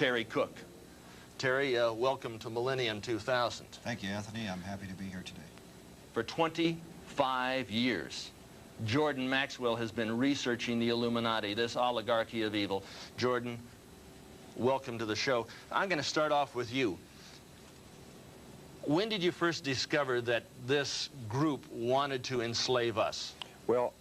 Terry Cook. Terry, welcome to Millennium 2000. Thank you, Anthony. I'm happy to be here today. For 25 years, Jordan Maxwell has been researching the Illuminati, this oligarchy of evil. Jordan, welcome to the show. I'm going to start off with you. When did you first discover that this group wanted to enslave us? Well,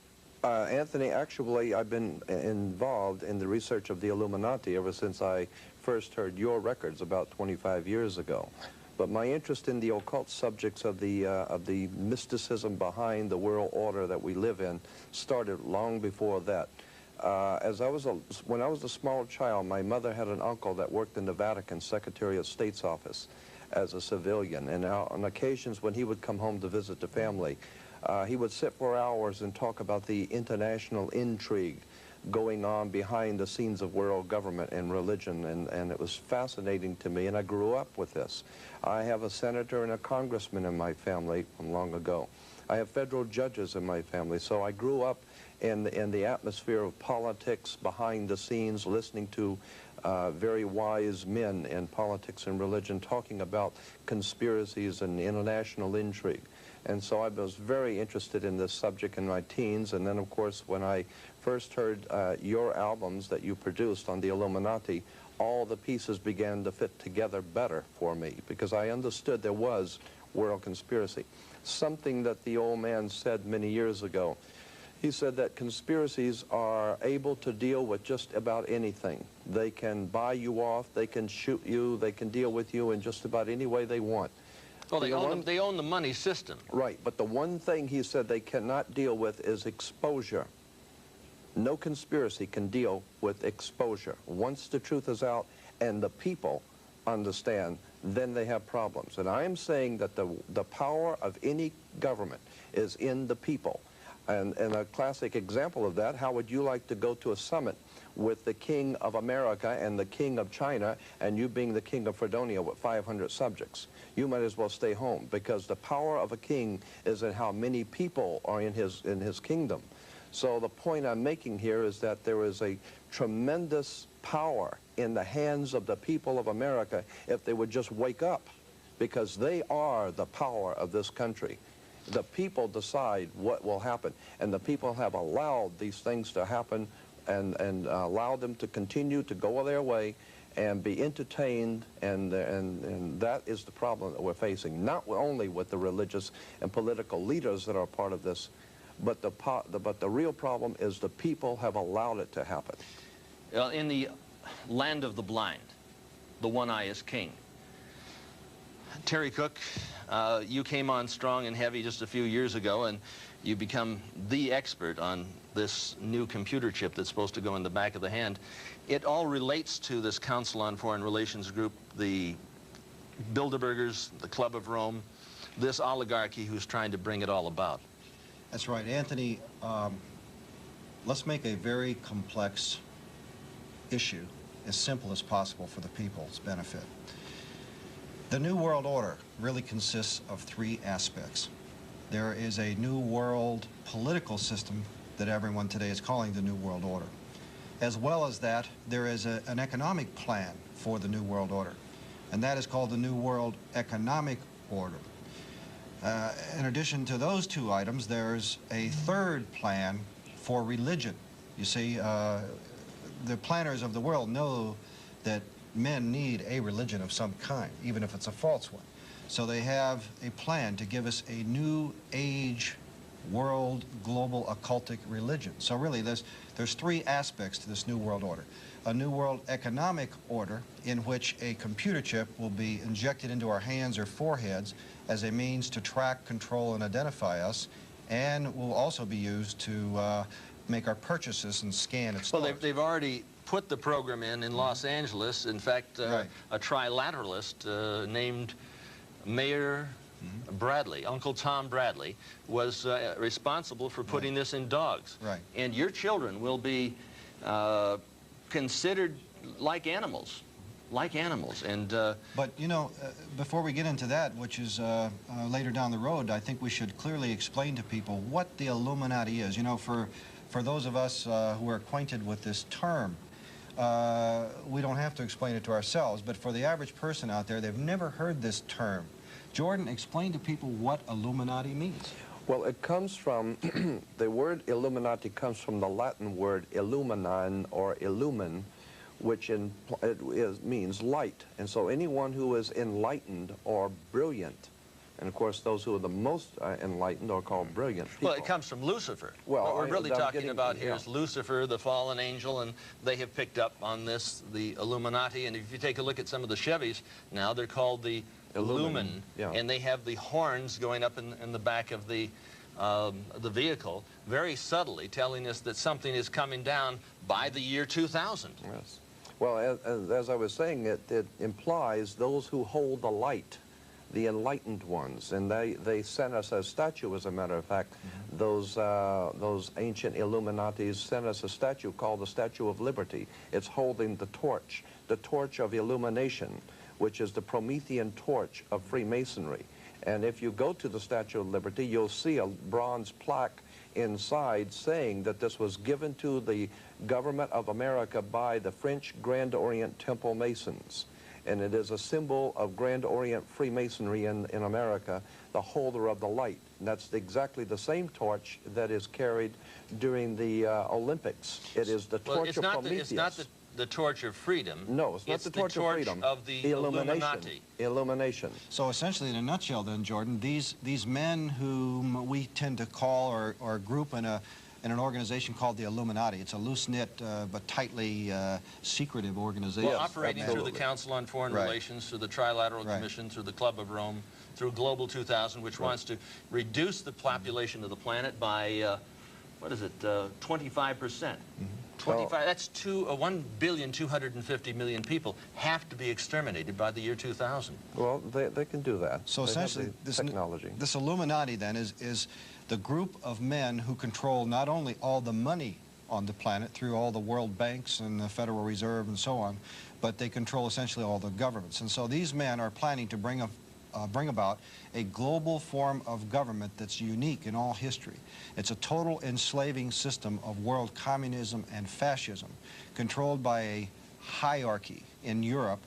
Anthony, actually, I've been involved in the research of the Illuminati ever since I first heard your records about 25 years ago. But my interest in the occult subjects of the mysticism behind the world order that we live in started long before that. When I was a small child, my mother had an uncle that worked in the Vatican Secretary of State's office as a civilian. And on occasions when he would come home to visit the family, he would sit for hours and talk about the international intrigue going on behind the scenes of world government and religion, and it was fascinating to me, and I grew up with this. I have a senator and a congressman in my family from long ago. I have federal judges in my family, so I grew up in the atmosphere of politics behind the scenes, listening to very wise men in politics and religion talking about conspiracies and international intrigue. And so I was very interested in this subject in my teens, and then of course when I first heard your albums that you produced on the Illuminati, all the pieces began to fit together better for me, because I understood there was world conspiracy. Something that the old man said many years ago. He said that conspiracies are able to deal with just about anything. They can buy you off, they can shoot you, they can deal with you in just about any way they want. Well, they own the money system. Right, but the one thing he said they cannot deal with is exposure. No conspiracy can deal with exposure. Once the truth is out and the people understand, then they have problems. And I am saying that the power of any government is in the people. And a classic example of that, how would you like to go to a summit with the King of America and the King of China, and you being the King of Fredonia with 500 subjects? You might as well stay home, because the power of a king is in how many people are in his kingdom. So the point I'm making here is that there is a tremendous power in the hands of the people of America if they would just wake up, because they are the power of this country. The people decide what will happen, and the people have allowed these things to happen and allowed them to continue to go their way and be entertained, and that is the problem that we're facing, not only with the religious and political leaders that are part of this, but the real problem is the people have allowed it to happen. In the land of the blind, the one eye is king. Terry Cook, you came on strong and heavy just a few years ago, and you become the expert on this new computer chip that's supposed to go in the back of the hand. It all relates to this Council on Foreign Relations group, the Bilderbergers, the Club of Rome, this oligarchy who's trying to bring it all about. That's right, Anthony. Let's make a very complex issue as simple as possible for the people's benefit. The New World Order really consists of three aspects. There is a New World political system that everyone today is calling the New World Order. As well as that, there is an economic plan for the New World Order, and that is called the New World Economic Order. In addition to those two items, there's a third plan for religion. You see, the planners of the world know that men need a religion of some kind, even if it's a false one. So they have a plan to give us a new age world global occultic religion. So really there's three aspects to this New World Order. A New World Economic Order in which a computer chip will be injected into our hands or foreheads as a means to track, control, and identify us, and will also be used to make our purchases and scan at stores. Well, they've already put the program in Los Angeles. In fact, right. A trilateralist named Mayor Bradley, Uncle Tom Bradley, was responsible for putting this in dogs. Right. And your children will be considered like animals. And but you know, before we get into that, which is later down the road, I think we should clearly explain to people what the Illuminati is. You know, for those of us who are acquainted with this term, we don't have to explain it to ourselves, but for the average person out there, they've never heard this term. Jordan, explain to people what Illuminati means. Well, it comes from, the word Illuminati comes from the Latin word illuminan or illumin, which means light. And so anyone who is enlightened or brilliant, and of course those who are the most enlightened are called brilliant people. Well, it comes from Lucifer. Well, what we're really talking about here yeah. is Lucifer, the fallen angel, and they have picked up on this, the Illuminati. And if you take a look at some of the Chevys, now they're called the Illumin, yeah. and they have the horns going up in the back of the vehicle, very subtly telling us that something is coming down by the year 2000. Yes. Well, as I was saying, it implies those who hold the light, the enlightened ones, and they sent us a statue, as a matter of fact. Those ancient Illuminatis sent us a statue called the Statue of Liberty. It's holding the torch of illumination, which is the Promethean torch of Freemasonry. And if you go to the Statue of Liberty, you'll see a bronze plaque inside saying that this was given to the government of America by the French Grand Orient Temple Masons. And it is a symbol of Grand Orient Freemasonry in America, the holder of the light. And that's exactly the same torch that is carried during the Olympics. It is the torch of Prometheus. It's not the torch of freedom. No, it's not the torch of freedom. Of the Illuminati. Illumination. So essentially, in a nutshell then, Jordan, these men whom we tend to call or group in an organization called the Illuminati. It's a loose-knit but tightly secretive organization. Well, operating through the Council on Foreign Right. Relations, through the Trilateral Right. Commission, through the Club of Rome, through Global 2000, which wants to reduce the population of the planet by, 25%. 25, that's 1,250,000,000 people have to be exterminated by the year 2000. Well, they can do that. So They have essentially, the technology. this Illuminati then is the group of men who control not only all the money on the planet through all the world banks and the Federal Reserve and so on, but they control essentially all the governments. And so these men are planning to bring about a global form of government that's unique in all history. It's a total enslaving system of world communism and fascism, controlled by a hierarchy in Europe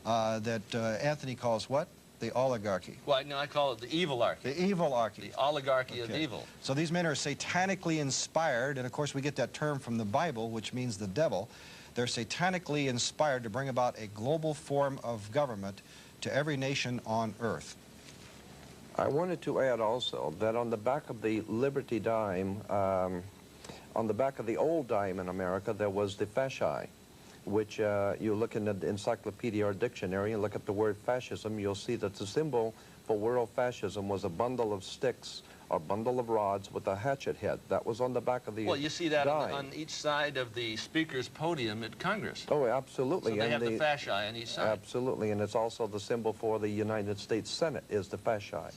that Anthony calls what? The oligarchy. Well, no, I call it the evil-archy. The evil-archy. The oligarchy of evil. So these men are satanically inspired, and of course we get that term from the Bible, which means the devil. They're satanically inspired to bring about a global form of government to every nation on earth. I wanted to add also that on the back of the Liberty dime, on the back of the old dime in America, there was the fasci, which you look in the encyclopedia or dictionary and look at the word fascism, you'll see that the symbol for world fascism was a bundle of sticks or bundle of rods with a hatchet head. That was on the back of the Well, you see that dime. on each side of the speaker's podium at Congress. Oh, absolutely. So they and have the fasci on each side. Absolutely, and it's also the symbol for the United States Senate is the fasci.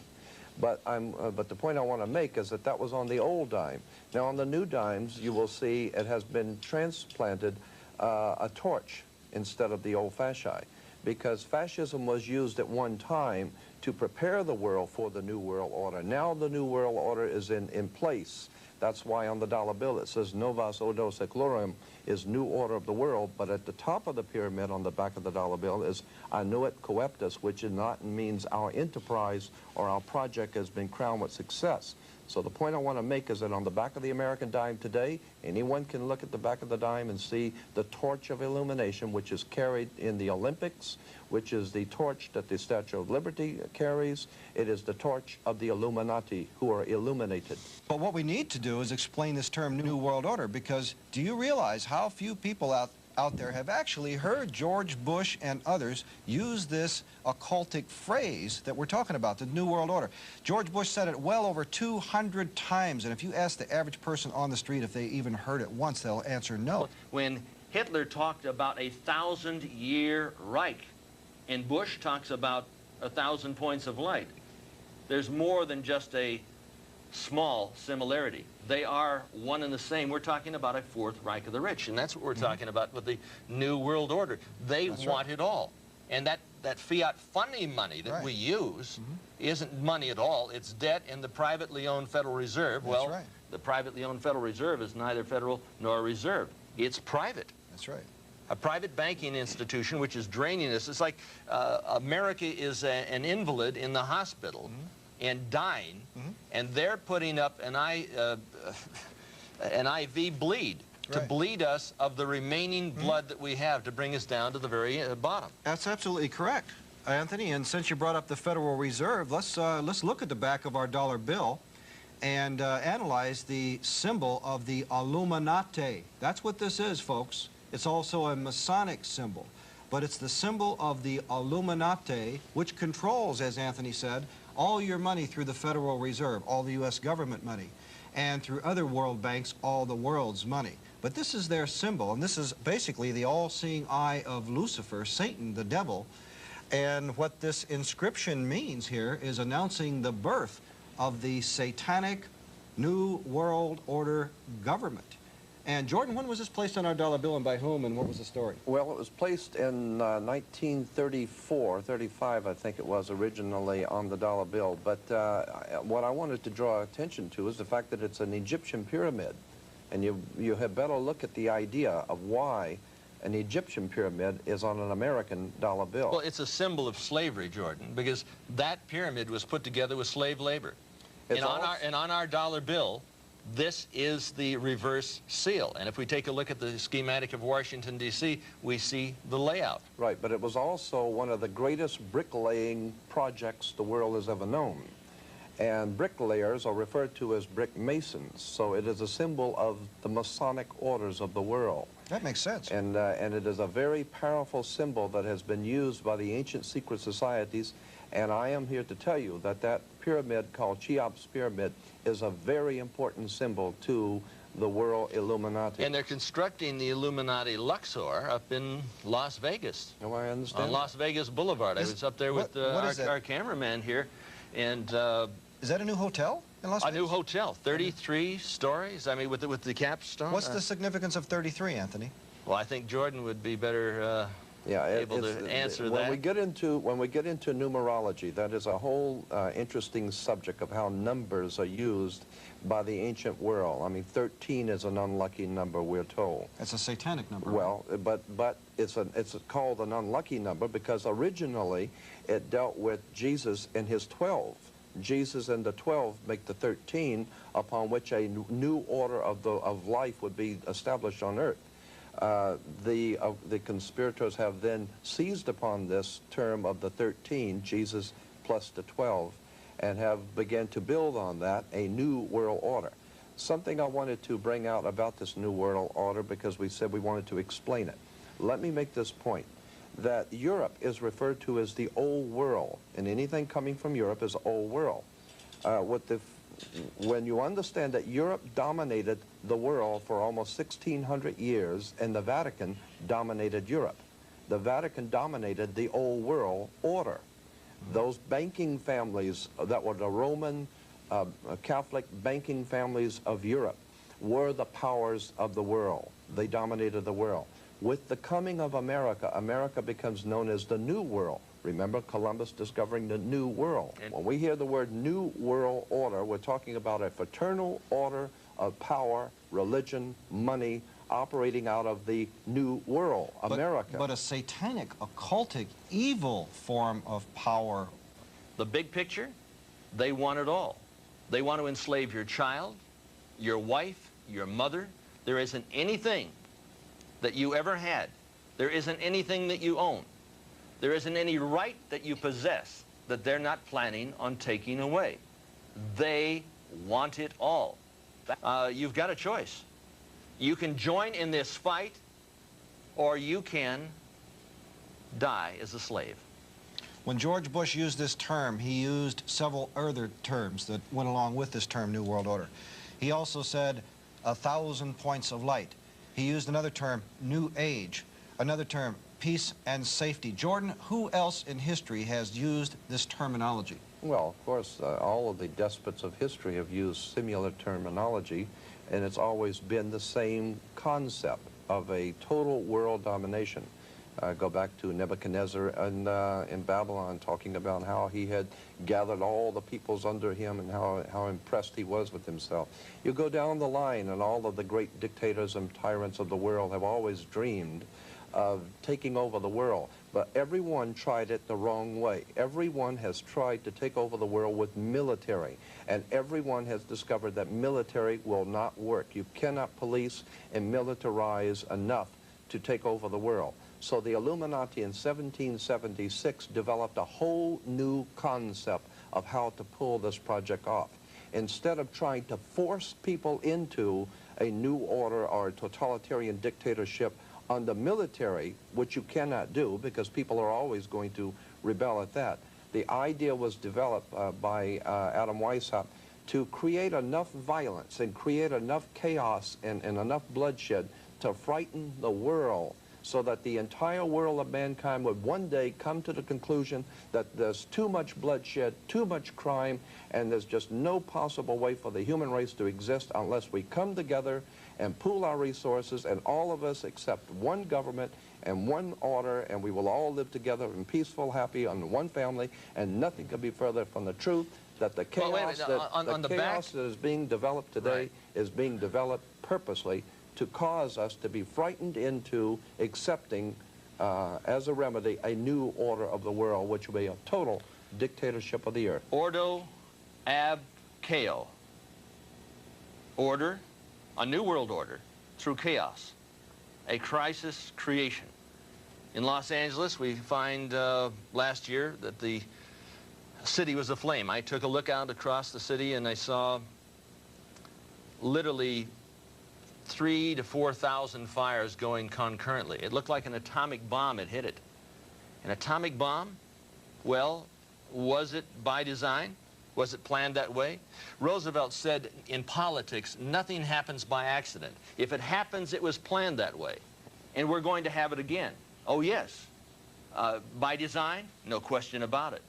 But the point I want to make is that that was on the old dime. Now on the new dimes, you will see it has been transplanted a torch instead of the old fasci, because fascism was used at one time to prepare the world for the New World Order. Now the New World Order is in place. That's why on the dollar bill it says Novus Ordo Seclorum is New Order of the World, but at the top of the pyramid on the back of the dollar bill is Annuit Coeptus, which is not means our enterprise or our project has been crowned with success. So the point I want to make is that on the back of the American dime today, anyone can look at the back of the dime and see the torch of illumination, which is carried in the Olympics, which is the torch that the Statue of Liberty carries. It is the torch of the Illuminati, who are illuminated. But what we need to do is explain this term New World Order, because do you realize how few people out there have actually heard George Bush and others use this occultic phrase that we're talking about, the New World Order. George Bush said it well over 200 times, and if you ask the average person on the street if they even heard it once, they'll answer no. When Hitler talked about a 1,000-year Reich, and Bush talks about 1,000 points of light, there's more than just a small similarity. They are one and the same. We're talking about a fourth Reich of the rich, and that's what we're talking about with the New World Order. They want it all. And that fiat funding money that we use isn't money at all. It's debt in the privately owned Federal Reserve. That's right. The privately owned Federal Reserve is neither federal nor reserve. It's private. That's right. a private banking institution which is draining us. It's like America is an invalid in the hospital and dying, and they're putting up an IV bleed to bleed us of the remaining blood that we have to bring us down to the very bottom. That's absolutely correct, Anthony. And since you brought up the Federal Reserve, let's look at the back of our dollar bill and analyze the symbol of the Illuminati. That's what this is, folks. It's also a Masonic symbol, but it's the symbol of the Illuminati, which controls, as Anthony said, all your money through the Federal Reserve, all the U.S. government money, and through other world banks, all the world's money. But this is their symbol, and this is basically the all-seeing eye of Lucifer, Satan, the devil. And what this inscription means here is announcing the birth of the satanic New World Order government. And Jordan, when was this placed on our dollar bill and by whom, and what was the story? Well, it was placed in 1934, 35, I think it was originally on the dollar bill. But what I wanted to draw attention to is the fact that it's an Egyptian pyramid. And you had better look at the idea of why an Egyptian pyramid is on an American dollar bill. Well, it's a symbol of slavery, Jordan, because that pyramid was put together with slave labor. And on our dollar bill, this is the reverse seal. And if we take a look at the schematic of Washington, D.C., we see the layout. Right, but it was also one of the greatest bricklaying projects the world has ever known. And bricklayers are referred to as brick masons, so it is a symbol of the Masonic orders of the world. That makes sense. And it is a very powerful symbol that has been used by the ancient secret societies, and I am here to tell you that that pyramid called Cheops Pyramid is a very important symbol to the world Illuminati. And they're constructing the Illuminati Luxor up in Las Vegas. Oh, I understand. On Las Vegas Boulevard. I was up there with our cameraman here, and is that a new hotel in Las Vegas? A new hotel, 33 stories. I mean, with the capstone. What's the significance of 33, Anthony? Well, I think Jordan would be better able to answer that. When we get into numerology, that is a whole interesting subject of how numbers are used by the ancient world. I mean, 13 is an unlucky number, we're told. It's a satanic number. Well, but it's called an unlucky number because originally it dealt with Jesus and his 12. Jesus and the 12 make the 13, upon which a new order of life would be established on earth. The conspirators have then seized upon this term of the 13, Jesus plus the 12, and have begun to build on that a new world order. Something I wanted to bring out about this new world order, because we said we wanted to explain it. Let me make this point, that Europe is referred to as the old world, and anything coming from Europe is old world. When you understand that Europe dominated the world for almost 1,600 years, and the Vatican dominated Europe. The Vatican dominated the old world order. Those banking families that were the Roman Catholic banking families of Europe were the powers of the world. They dominated the world. With the coming of America, America becomes known as the New World. Remember Columbus discovering the New World. When we hear the word New World Order, we're talking about a fraternal order of power, religion, money, operating out of the New World, America. But a satanic, occultic, evil form of power. The big picture, they want it all. They want to enslave your child, your wife, your mother. There isn't anything that you ever had. There isn't anything that you own. There isn't any right that you possess that they're not planning on taking away. They want it all. You've got a choice. You can join in this fight, or you can die as a slave. When George Bush used this term, he used several other terms that went along with this term, New World Order. He also said 1,000 points of light. He used another term, New Age, another term, peace and safety. Jordan, who else in history has used this terminology? Well, of course, all of the despots of history have used similar terminology, and it's always been the same concept of a total world domination. Go back to Nebuchadnezzar in Babylon, talking about how he had gathered all the peoples under him and how impressed he was with himself. You go down the line, and all of the great dictators and tyrants of the world have always dreamed of taking over the world. But everyone tried it the wrong way. Everyone has tried to take over the world with military, and everyone has discovered that military will not work. You cannot police and militarize enough to take over the world. So the Illuminati in 1776 developed a whole new concept of how to pull this project off. Instead of trying to force people into a new order or a totalitarian dictatorship on the military, which you cannot do because people are always going to rebel at that, the idea was developed by Adam Weishaupt to create enough violence and create enough chaos and enough bloodshed to frighten the world, so that the entire world of mankind would one day come to the conclusion that there's too much bloodshed, too much crime, and there's just no possible way for the human race to exist unless we come together and pool our resources, and all of us accept one government and one order, and we will all live together in peaceful, happy, on one family, and nothing could be further from the truth that the chaos, that is being developed today is being developed purposely to cause us to be frightened into accepting, as a remedy, a new order of the world, which will be a total dictatorship of the earth. Ordo ab chaos. Order, a new world order, through chaos. A crisis creation. In Los Angeles, we find last year that the city was aflame. I took a look out across the city and I saw literally 3,000 to 4,000 fires going concurrently. It looked like an atomic bomb had hit it. An atomic bomb? Well, was it by design? Was it planned that way? Roosevelt said in politics, nothing happens by accident. If it happens, it was planned that way. And we're going to have it again. Oh, yes. By design? No question about it.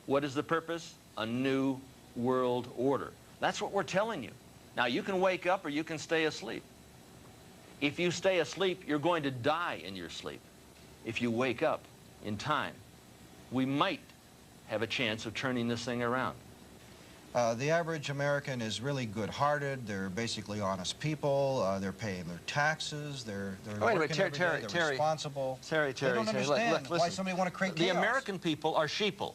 What is the purpose? A new world order. That's what we're telling you. Now, you can wake up or you can stay asleep. If you stay asleep, you're going to die in your sleep. If you wake up in time, we might have a chance of turning this thing around. The average American is really good-hearted. They're basically honest people. They're paying their taxes. They're working every day. They're responsible. Terry, they don't understand why somebody want to create chaos. The American people are sheeple.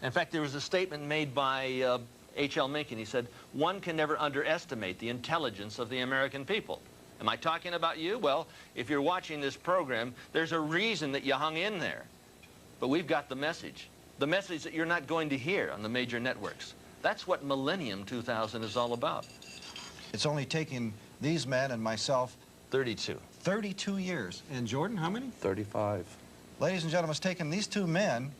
In fact, there was a statement made by H.L. Mencken. He said, one can never underestimate the intelligence of the American people. Am I talking about you? Well, if you're watching this program, there's a reason that you hung in there. But we've got the message that you're not going to hear on the major networks. That's what Millennium 2000 is all about. It's only taken these men and myself 32 years. And Jordan, how many? 35. Ladies and gentlemen, it's taken these two men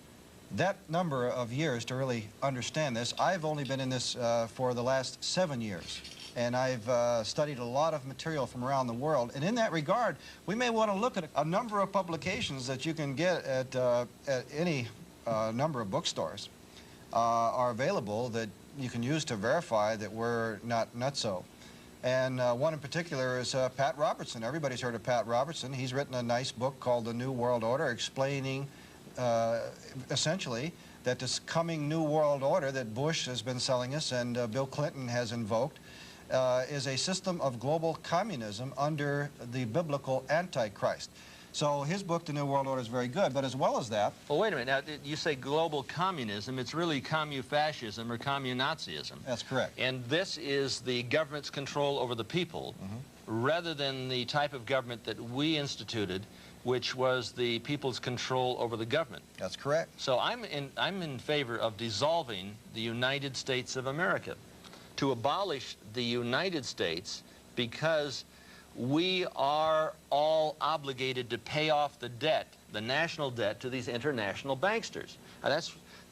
that number of years to really understand this. I've only been in this for the last 7 years. And I've studied a lot of material from around the world. And in that regard, we may want to look at a number of publications that you can get at any number of bookstores are available that you can use to verify that we're not nutso. And one in particular is Pat Robertson. Everybody's heard of Pat Robertson. He's written a nice book called The New World Order, explaining essentially that this coming New World Order that Bush has been selling us and Bill Clinton has invoked is a system of global communism under the biblical Antichrist. So his book, The New World Order, is very good, but as well as that... Well, wait a minute. Now, you say global communism. It's really commu-fascism or commu-Nazism. That's correct. And this is the government's control over the people, rather than the type of government that we instituted, which was the people's control over the government. That's correct. So I'm in favor of dissolving the United States of America, to abolish the United States, because we are all obligated to pay off the debt, the national debt, to these international banksters. Now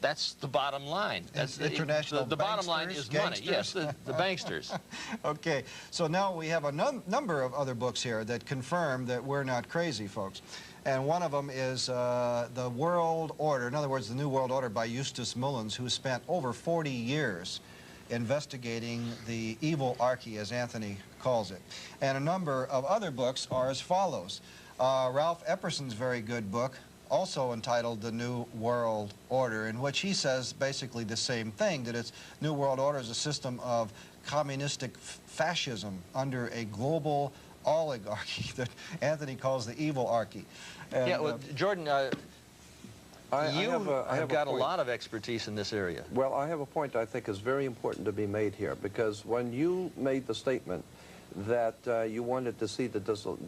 that's the bottom line. That's international the bottom line is money. Yes, the banksters. Okay, so now we have a number of other books here that confirm that we're not crazy, folks. And one of them is The World Order, in other words, The New World Order by Eustace Mullins, who spent over 40 years investigating the evil archy, as Anthony calls it. And a number of other books are as follows. Ralph Epperson's very good book, also entitled The New World Order, in which he says basically the same thing, that its New World Order is a system of communistic fascism under a global oligarchy that Anthony calls the evil archy. And, yeah, well, Jordan, you have got a lot of expertise in this area. Well, I have a point I think is very important to be made here, because when you made the statement that you wanted to see the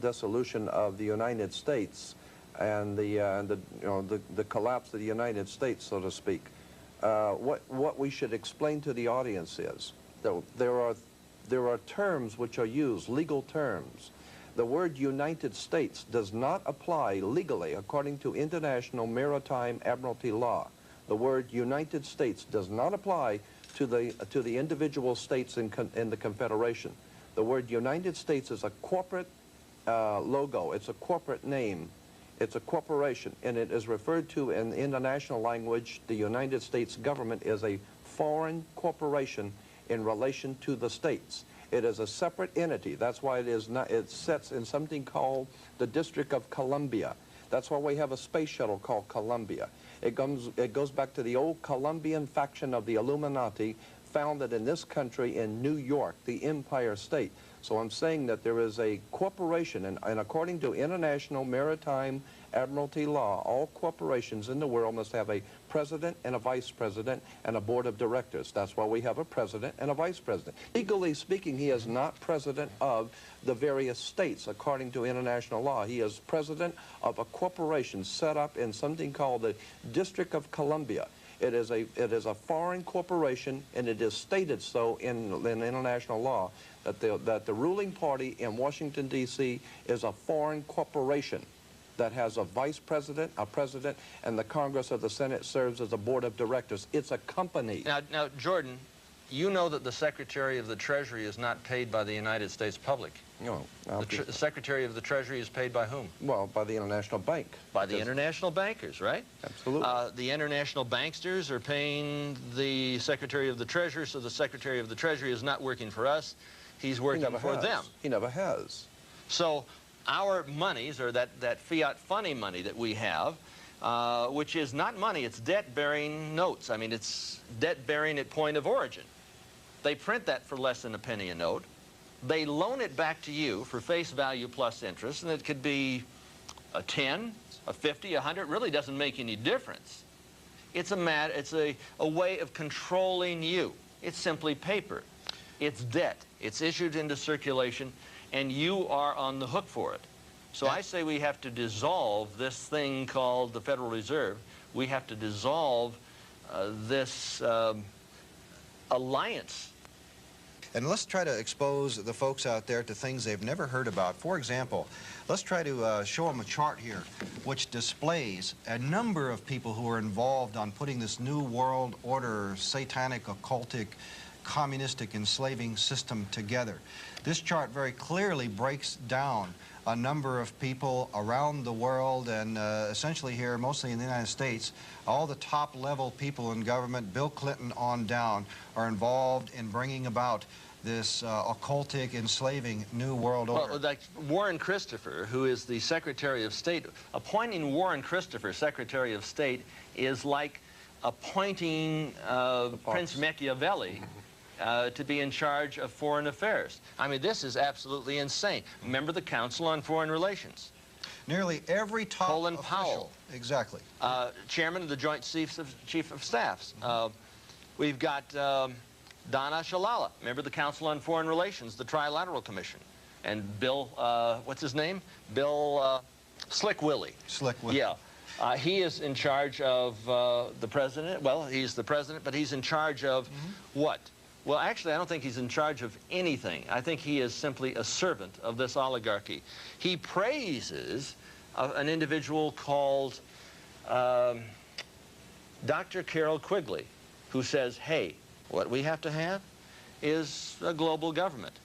dissolution of the United States and the collapse of the United States, so to speak, what we should explain to the audience is that there are terms which are used, legal terms. The word United States does not apply legally according to international maritime admiralty law. The word United States does not apply to the individual states in the Confederation. The word United States is a corporate logo. It's a corporate name. It's a corporation, and it is referred to in international language. The United States government is a foreign corporation in relation to the states. It is a separate entity. That's why it is not. It sits in something called the District of Columbia. That's why we have a space shuttle called Columbia. It goes back to the old Columbian faction of the Illuminati, founded in this country in New York, the Empire State. So I'm saying that there is a corporation, and according to international maritime admiralty law, all corporations in the world must have a president and a vice president and a board of directors. That's why we have a president and a vice president. Legally speaking, he is not president of the various states according to international law. He is president of a corporation set up in something called the District of Columbia. It is a foreign corporation, and it is stated so in international law that the ruling party in Washington, D.C. is a foreign corporation that has a vice president, a president, and the Congress or the Senate serves as a board of directors. It's a company. Now, Jordan, you know that the Secretary of the Treasury is not paid by the United States public. No. The Secretary of the Treasury is paid by whom? Well, by the International Bank. By the international bankers, right? Absolutely. The international banksters are paying the Secretary of the Treasury, so the Secretary of the Treasury is not working for us. He's working for them. He never has. So our monies, or that fiat funny money that we have, which is not money, it's debt-bearing notes. I mean, it's debt-bearing at point of origin. They print that for less than a penny a note. They loan it back to you for face value plus interest, and it could be a 10, a 50, a 100. It really doesn't make any difference. It's a way of controlling you. It's simply paper. It's debt. It's issued into circulation, and you are on the hook for it. So I say we have to dissolve this thing called the Federal Reserve. We have to dissolve this alliance. And let's try to expose the folks out there to things they've never heard about. For example, let's try to show them a chart here which displays a number of people who are involved on putting this new world order, satanic, occultic, communistic, enslaving system together. This chart very clearly breaks down a number of people around the world, and essentially here, mostly in the United States, all the top-level people in government, Bill Clinton on down, are involved in bringing about this occultic, enslaving new world order. Well, like Warren Christopher, who is the Secretary of State, appointing Warren Christopher Secretary of State is like appointing Prince Machiavelli to be in charge of foreign affairs. I mean, this is absolutely insane. Remember the Council on Foreign Relations. Nearly every top Colin official, Powell. Exactly. Chairman of the Joint Chief of Staffs. We've got Donna Shalala. Remember the Council on Foreign Relations, the Trilateral Commission. And Bill, what's his name? Bill Slick Willie. Slick Willie. Yeah. He is in charge of the president. Well, he's the president, but he's in charge of what? Well, actually, I don't think he's in charge of anything. I think he is simply a servant of this oligarchy. He praises an individual called Dr. Carol Quigley, who says, hey, what we have to have is a global government.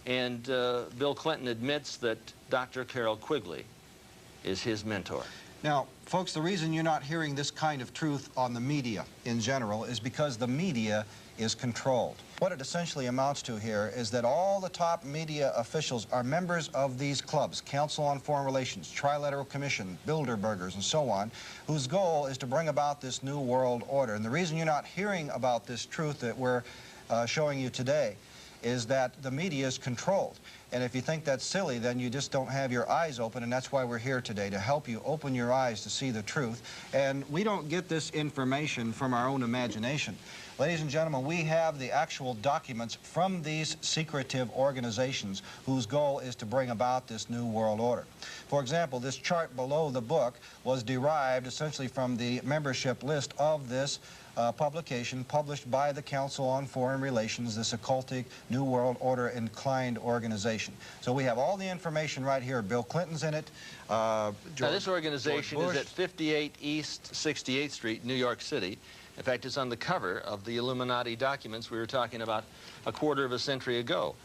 And Bill Clinton admits that Dr. Carol Quigley is his mentor. Now, folks, the reason you're not hearing this kind of truth on the media in general is because the media is controlled. What it essentially amounts to here is that all the top media officials are members of these clubs, Council on Foreign Relations, Trilateral Commission, Bilderbergers, and so on, whose goal is to bring about this new world order. And the reason you're not hearing about this truth that we're showing you today is that the media is controlled. And if you think that's silly, then you just don't have your eyes open, and that's why we're here today, to help you open your eyes to see the truth. And we don't get this information from our own imagination. Ladies and gentlemen, we have the actual documents from these secretive organizations whose goal is to bring about this new world order. For example, this chart below the book was derived essentially from the membership list of this publication published by the Council on Foreign Relations, this occultic New World Order inclined organization. So we have all the information right here. Bill Clinton's in it. Now, this organization is at 58 East 68th Street, New York City. In fact, it's on the cover of the Illuminati documents we were talking about a quarter of a century ago.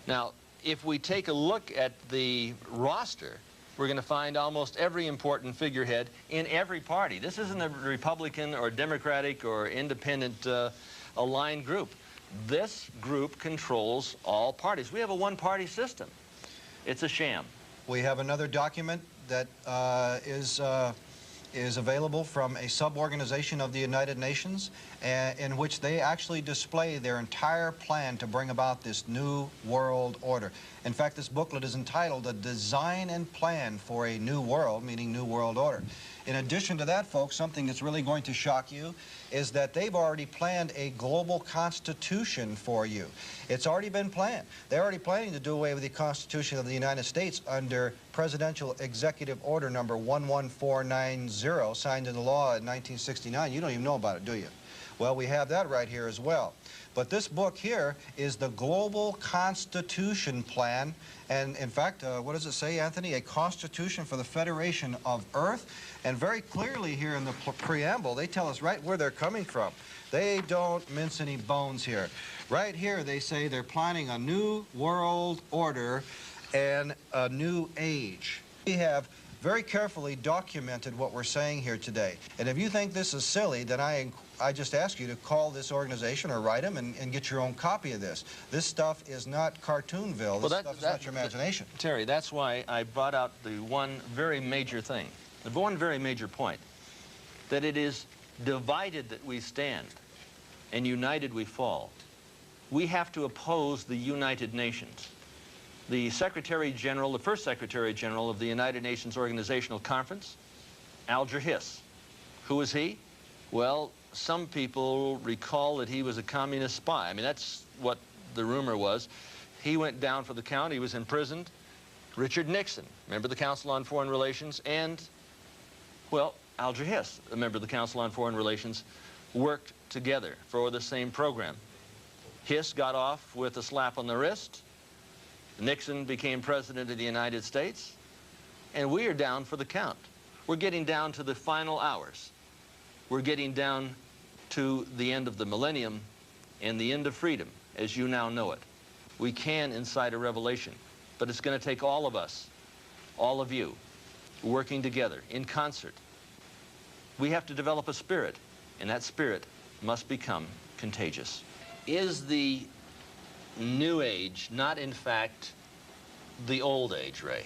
Now, if we take a look at the roster, we're going to find almost every important figurehead in every party. This isn't a Republican or Democratic or independent aligned group. This group controls all parties. We have a one-party system. It's a sham. We have another document that is available from a sub-organization of the United Nations, in which they actually display their entire plan to bring about this new world order. In fact, this booklet is entitled A Design and Plan for a New World, meaning New World Order. In addition to that, folks, something that's really going to shock you is that they've already planned a global constitution for you. It's already been planned. They're already planning to do away with the Constitution of the United States under Presidential Executive Order number 11490, signed into law in 1969. You don't even know about it, do you? Well, we have that right here as well. But this book here is the Global Constitution Plan. And in fact, what does it say, Anthony? A Constitution for the Federation of Earth. And very clearly here in the preamble, they tell us right where they're coming from. They don't mince any bones here. Right here, they say they're planning a new world order and a new age. We have very carefully documented what we're saying here today. And if you think this is silly, then I just ask you to call this organization or write them and get your own copy of this. This stuff is not Cartoonville. This stuff is not your imagination. Terry, that's why I brought out the one very major thing, the one very major point, that it is divided that we stand and united we fall. We have to oppose the United Nations. The Secretary General, the first Secretary General of the United Nations Organizational Conference, Alger Hiss. Who was he? Well, some people recall that he was a communist spy. I mean, that's what the rumor was. He went down for the count. He was imprisoned. Richard Nixon, member of the Council on Foreign Relations, and, well, Alger Hiss, a member of the Council on Foreign Relations, worked together for the same program. Hiss got off with a slap on the wrist. Nixon became president of the United States, and we are down for the count. We're getting down to the final hours. We're getting down to the end of the millennium and the end of freedom, as you now know it. We can incite a revelation, but it's going to take all of us, all of you, working together in concert. We have to develop a spirit, and that spirit must become contagious. Is the New Age not, in fact, the old age, Ray?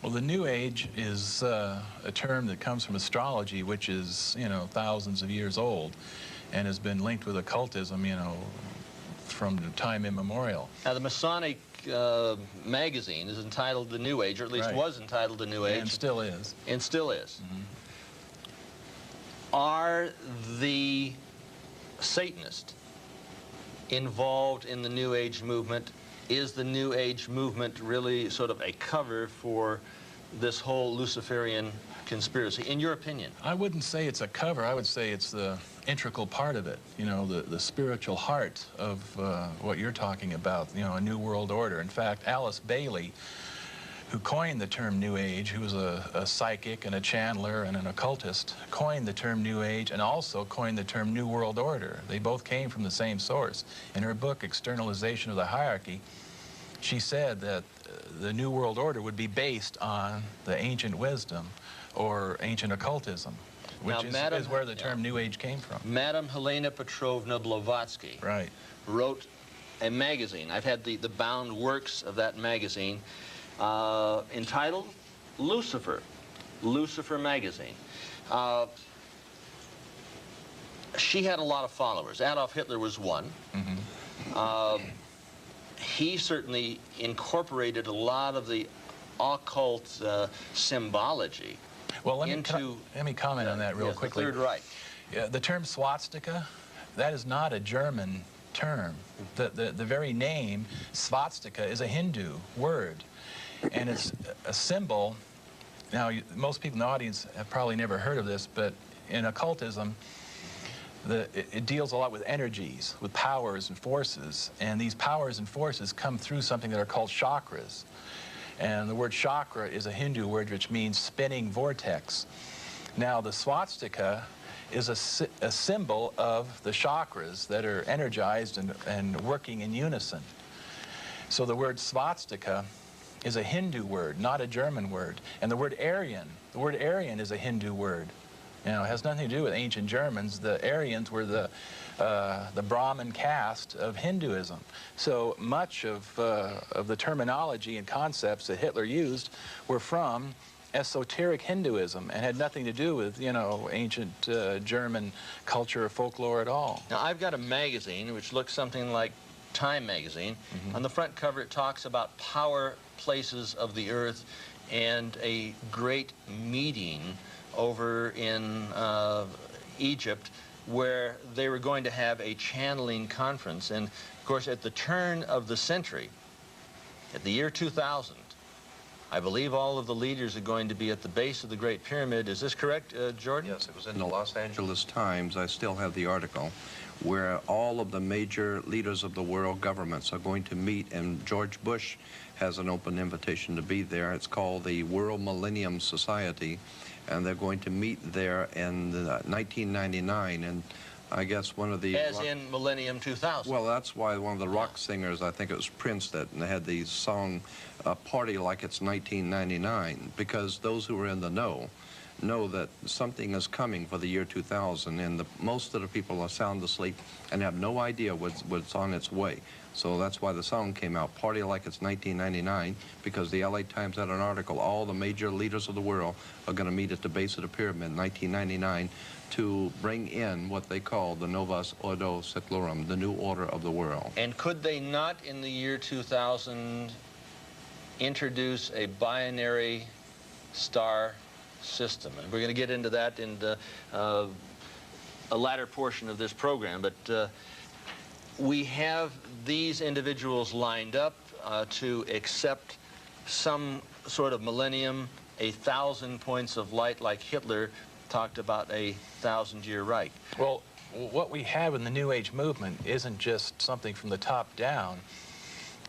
Well, the New Age is a term that comes from astrology, which is, thousands of years old, and has been linked with occultism, from time immemorial. Now, the Masonic magazine is entitled The New Age, or at least was entitled The New Age. And still is. And still is. Mm-hmm. Are the Satanists involved in the New Age movement? Is the New Age movement really sort of a cover for this whole Luciferian conspiracy, in your opinion? I wouldn't say it's a cover. I would say it's the integral part of it, the spiritual heart of what you're talking about, a new world order. In fact, Alice Bailey, who coined the term New Age, who was a psychic and a channeler and an occultist, coined the term New Age and also coined the term New World Order. They both came from the same source. In her book, Externalization of the Hierarchy, she said that the New World Order would be based on the ancient wisdom or ancient occultism, which is where the term New Age came from. Madame Helena Petrovna Blavatsky wrote a magazine. I've had the bound works of that magazine, entitled Lucifer magazine. She had a lot of followers. Adolf Hitler was one. Mm-hmm. he certainly incorporated a lot of the occult symbology. Well, let me comment on that real quickly. The Third Reich. Yeah, the term swastika, that is not a German term. The very name, swastika, is a Hindu word, and it's a symbol. Now, most people in the audience have probably never heard of this, but in occultism, it deals a lot with energies, with powers and forces, and these powers and forces come through something that are called chakras. And the word chakra is a Hindu word which means spinning vortex. Now, the swastika is a symbol of the chakras that are energized and working in unison. So the word swastika is a Hindu word, not a German word. And the word Aryan is a Hindu word. You know, it has nothing to do with ancient Germans. The Aryans were the Brahmin caste of Hinduism. So much of the terminology and concepts that Hitler used were from esoteric Hinduism and had nothing to do with, you know, ancient German culture or folklore at all. Now, I've got a magazine which looks something like Time magazine. On the front cover, it talks about power places of the earth and a great meeting over in Egypt where they were going to have a channeling conference. And, of course, at the turn of the century, at the year 2000, I believe all of the leaders are going to be at the base of the Great Pyramid. Is this correct, Jordan? Yes, it was in the Los Angeles Times. I still have the article, where all of the major leaders of the world governments are going to meet, and George Bush has an open invitation to be there. It's called the World Millennium Society, and they're going to meet there in 1999, and I guess one of the... As in Millennium 2000. Well, that's why one of the rock singers, I think it was Prince, that had the song Party Like It's 1999, because those who are in the know that something is coming for the year 2000, and most of the people are sound asleep and have no idea what's on its way. So that's why the song came out, Party Like It's 1999, because the LA Times had an article, all the major leaders of the world are going to meet at the base of the pyramid in 1999 to bring in what they call the Novus Ordo Seclorum, the new order of the world. And could they not, in the year 2000, introduce a binary star system? And we're going to get into that in a latter portion of this program, but we have these individuals lined up to accept some sort of millennium, 1,000 points of light, like Hitler talked about a 1,000-year Reich. Well, what we have in the New Age movement isn't just something from the top down.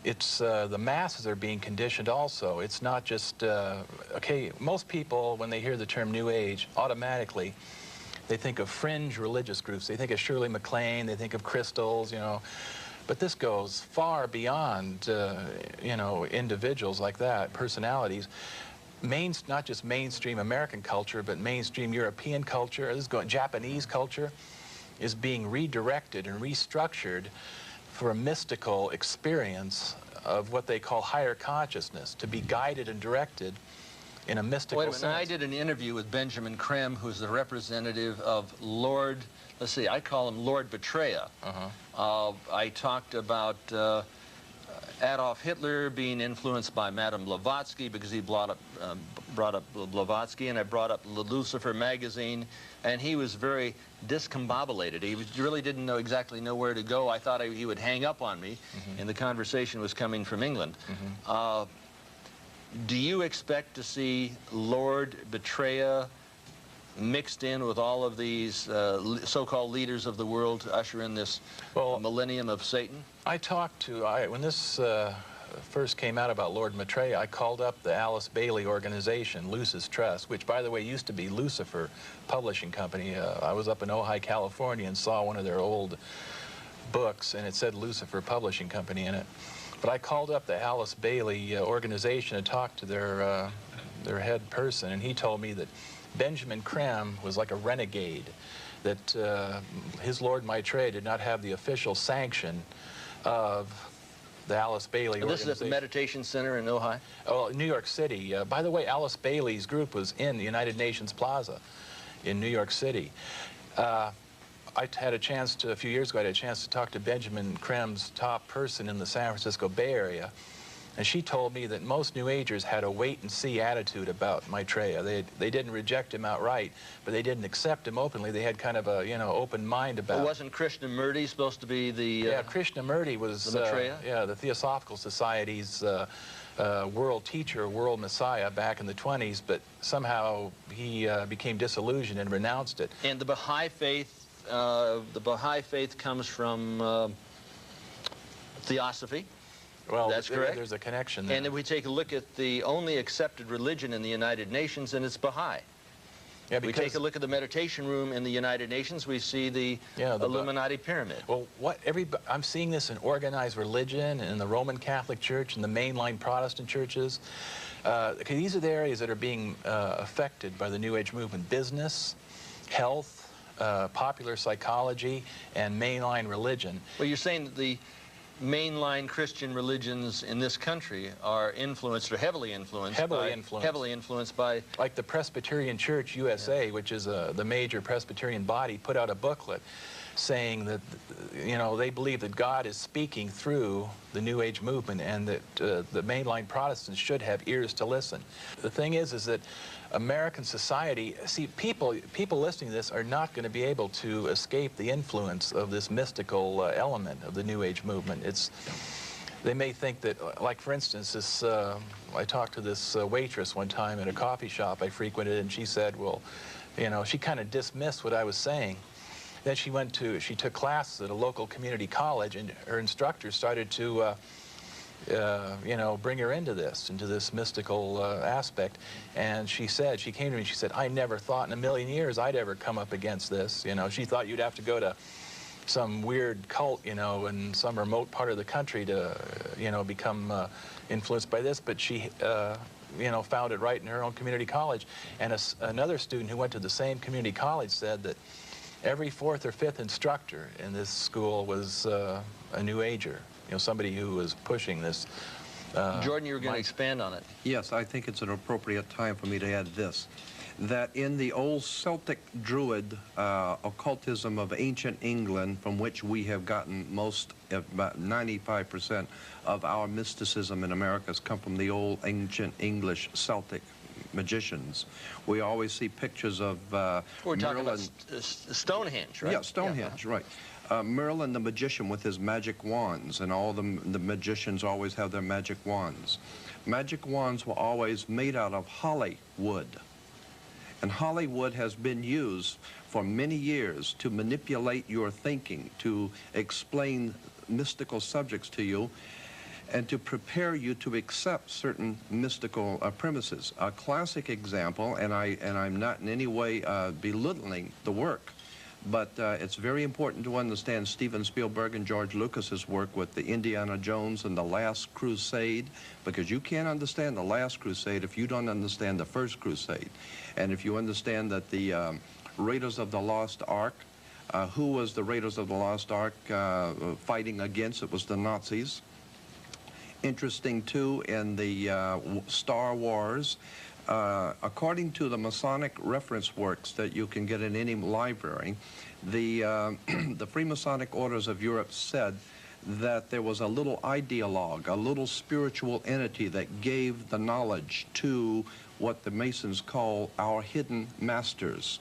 It's the masses are being conditioned also. It's not just, okay, most people, when they hear the term New Age, automatically, they think of fringe religious groups. They think of Shirley MacLaine, they think of crystals, you know. But this goes far beyond, you know, individuals like that, personalities. Not just mainstream American culture, but mainstream European culture, Japanese culture is being redirected and restructured for a mystical experience of what they call higher consciousness, to be guided and directed in a mystical sense. I did an interview with Benjamin Krem, who's the representative of Lord, let's see, I call him Lord Betraya. I talked about Adolf Hitler being influenced by Madame Blavatsky, because he brought up Blavatsky, and I brought up Lucifer magazine, and he was very discombobulated. He really didn't exactly know where to go. I thought he would hang up on me, and the conversation was coming from England. Do you expect to see Lord Betraya mixed in with all of these so-called leaders of the world to usher in this millennium of Satan? I talked to, when this first came out about Lord Maitreya, I called up the Alice Bailey organization, Lucis Trust, which, by the way, used to be Lucifer Publishing Company. I was up in Ojai, California, and saw one of their old books, and it said Lucifer Publishing Company in it. But I called up the Alice Bailey organization and talked to their head person, and he told me that Benjamin Krem was like a renegade, that his Lord Maitreya did not have the official sanction of the Alice Bailey organization. This is at the Meditation Center in Ojai? Oh, New York City. By the way, Alice Bailey's group was in the United Nations Plaza in New York City. I had a chance to, a few years ago, I had a chance to talk to Benjamin Krem's top person in the San Francisco Bay Area, and she told me that most New Agers had a wait-and-see attitude about Maitreya. They didn't reject him outright, but they didn't accept him openly. They had kind of a, you know, open mind about it. Well, wasn't Krishnamurti supposed to be the... yeah, Krishnamurti was the Maitreya? yeah, the Theosophical Society's world teacher, world messiah back in the 20s, but somehow he became disillusioned and renounced it. And the Baha'i faith comes from Theosophy. Well, that's correct. There's a connection there. And if we take a look at the only accepted religion in the United Nations, and it's Baha'i. Yeah, we take a look at the meditation room in the United Nations, we see the Illuminati pyramid. Well, I'm seeing this in organized religion, in the Roman Catholic Church, and the mainline Protestant churches. These are the areas that are being affected by the New Age movement: business, health, popular psychology, and mainline religion. Well, you're saying that the mainline Christian religions in this country are influenced, or heavily influenced by... Like the Presbyterian Church USA, which is the major Presbyterian body, put out a booklet saying that, you know, they believe that God is speaking through the New Age movement, and that the mainline Protestants should have ears to listen. The thing is that American society, see, people listening to this are not going to be able to escape the influence of this mystical element of the New Age movement. They may think that, like, for instance, this, I talked to this waitress one time at a coffee shop I frequented, and she said, well, you know, she kind of dismissed what I was saying. Then she took classes at a local community college, and her instructor started to, you know, bring her into this mystical aspect. And she came to me and she said, I never thought in a million years I'd ever come up against this. You know, she thought you'd have to go to some weird cult, you know, in some remote part of the country to, you know, become influenced by this. But she, you know, found it right in her own community college. And another student who went to the same community college said that every fourth or fifth instructor in this school was a New Ager, you know, somebody who was pushing this. Jordan, you were going to expand on it. Yes, I think it's an appropriate time for me to add this, that in the old Celtic Druid occultism of ancient England, from which we have gotten most, about 95% of our mysticism in America has come from the old ancient English Celtic magicians. We always see pictures of we're talking about Stonehenge, right? Yeah, Stonehenge, yeah. Right. Merlin the magician with his magic wands, and all the magicians always have their magic wands. Magic wands were always made out of holly wood. And holly wood has been used for many years to manipulate your thinking, to explain mystical subjects to you, and to prepare you to accept certain mystical premises. A classic example, and I'm not in any way belittling the work, but it's very important to understand Steven Spielberg and George Lucas's work with the Indiana Jones and the Last Crusade, because you can't understand the Last Crusade if you don't understand the First Crusade. And if you understand that the Raiders of the Lost Ark, who was the Raiders of the Lost Ark fighting against? It was the Nazis. Interesting, too, in the Star Wars, according to the Masonic reference works that you can get in any library, the Freemasonic Orders of Europe said that there was a little ideologue, a little spiritual entity that gave the knowledge to what the Masons call our hidden masters.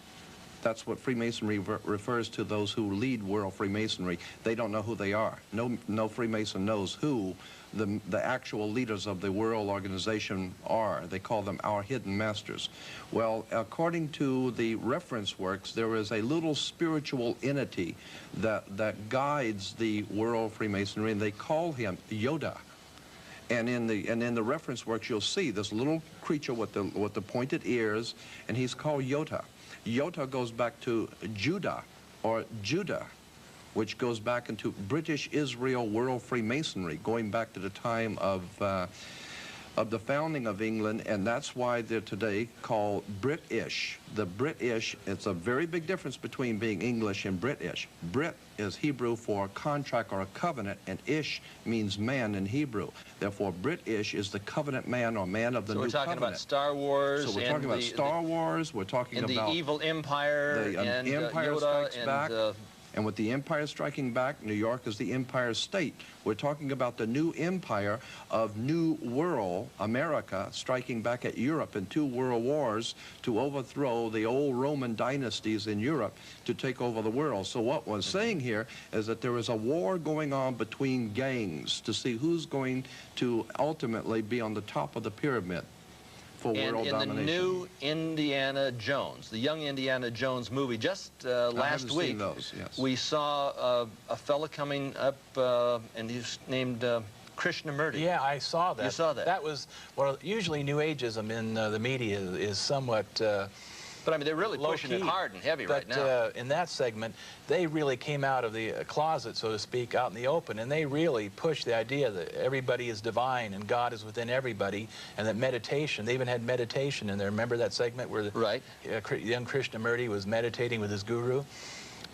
That's what Freemasonry refers to, those who lead world Freemasonry. They don't know who they are. No Freemason knows who the actual leaders of the world organization are. They call them our hidden masters. Well, according to the reference works, there is a little spiritual entity that guides the world Freemasonry, and they call him Yoda. And in the reference works, you'll see this little creature with the pointed ears, and he's called Yoda. Yoda goes back to Judah, or Judah, which goes back into British Israel World Freemasonry, going back to the time of the founding of England, and that's why they're today called British. The British, it's a very big difference between being English and British. Brit is Hebrew for contract or a covenant, and ish means man in Hebrew. Therefore, British is the covenant man or man of the new covenant. So we're talking about Star Wars. So we're talking about Star Wars. We're talking about the evil empire, the and Empire Yoda, Strikes Back. And with the empire striking back, New York is the empire state. We're talking about the new empire of New World America striking back at Europe in 2 world wars to overthrow the old Roman dynasties in Europe to take over the world. So what we're saying here is that there is a war going on between gangs to see who's going to ultimately be on the top of the pyramid for world domination. And in the new Indiana Jones, the young Indiana Jones movie, just last week, seen those, yes. we saw a fella coming up, and he's named Krishnamurti. Yeah, I saw that. You saw that? That was, well, usually New Ageism in the media is somewhat but I mean, they're really pushing it hard and heavy right now. But in that segment, they really came out of the closet, so to speak, out in the open, and they really pushed the idea that everybody is divine and God is within everybody, and that meditation, they even had meditation in there. Remember that segment where the young Krishnamurti was meditating with his guru?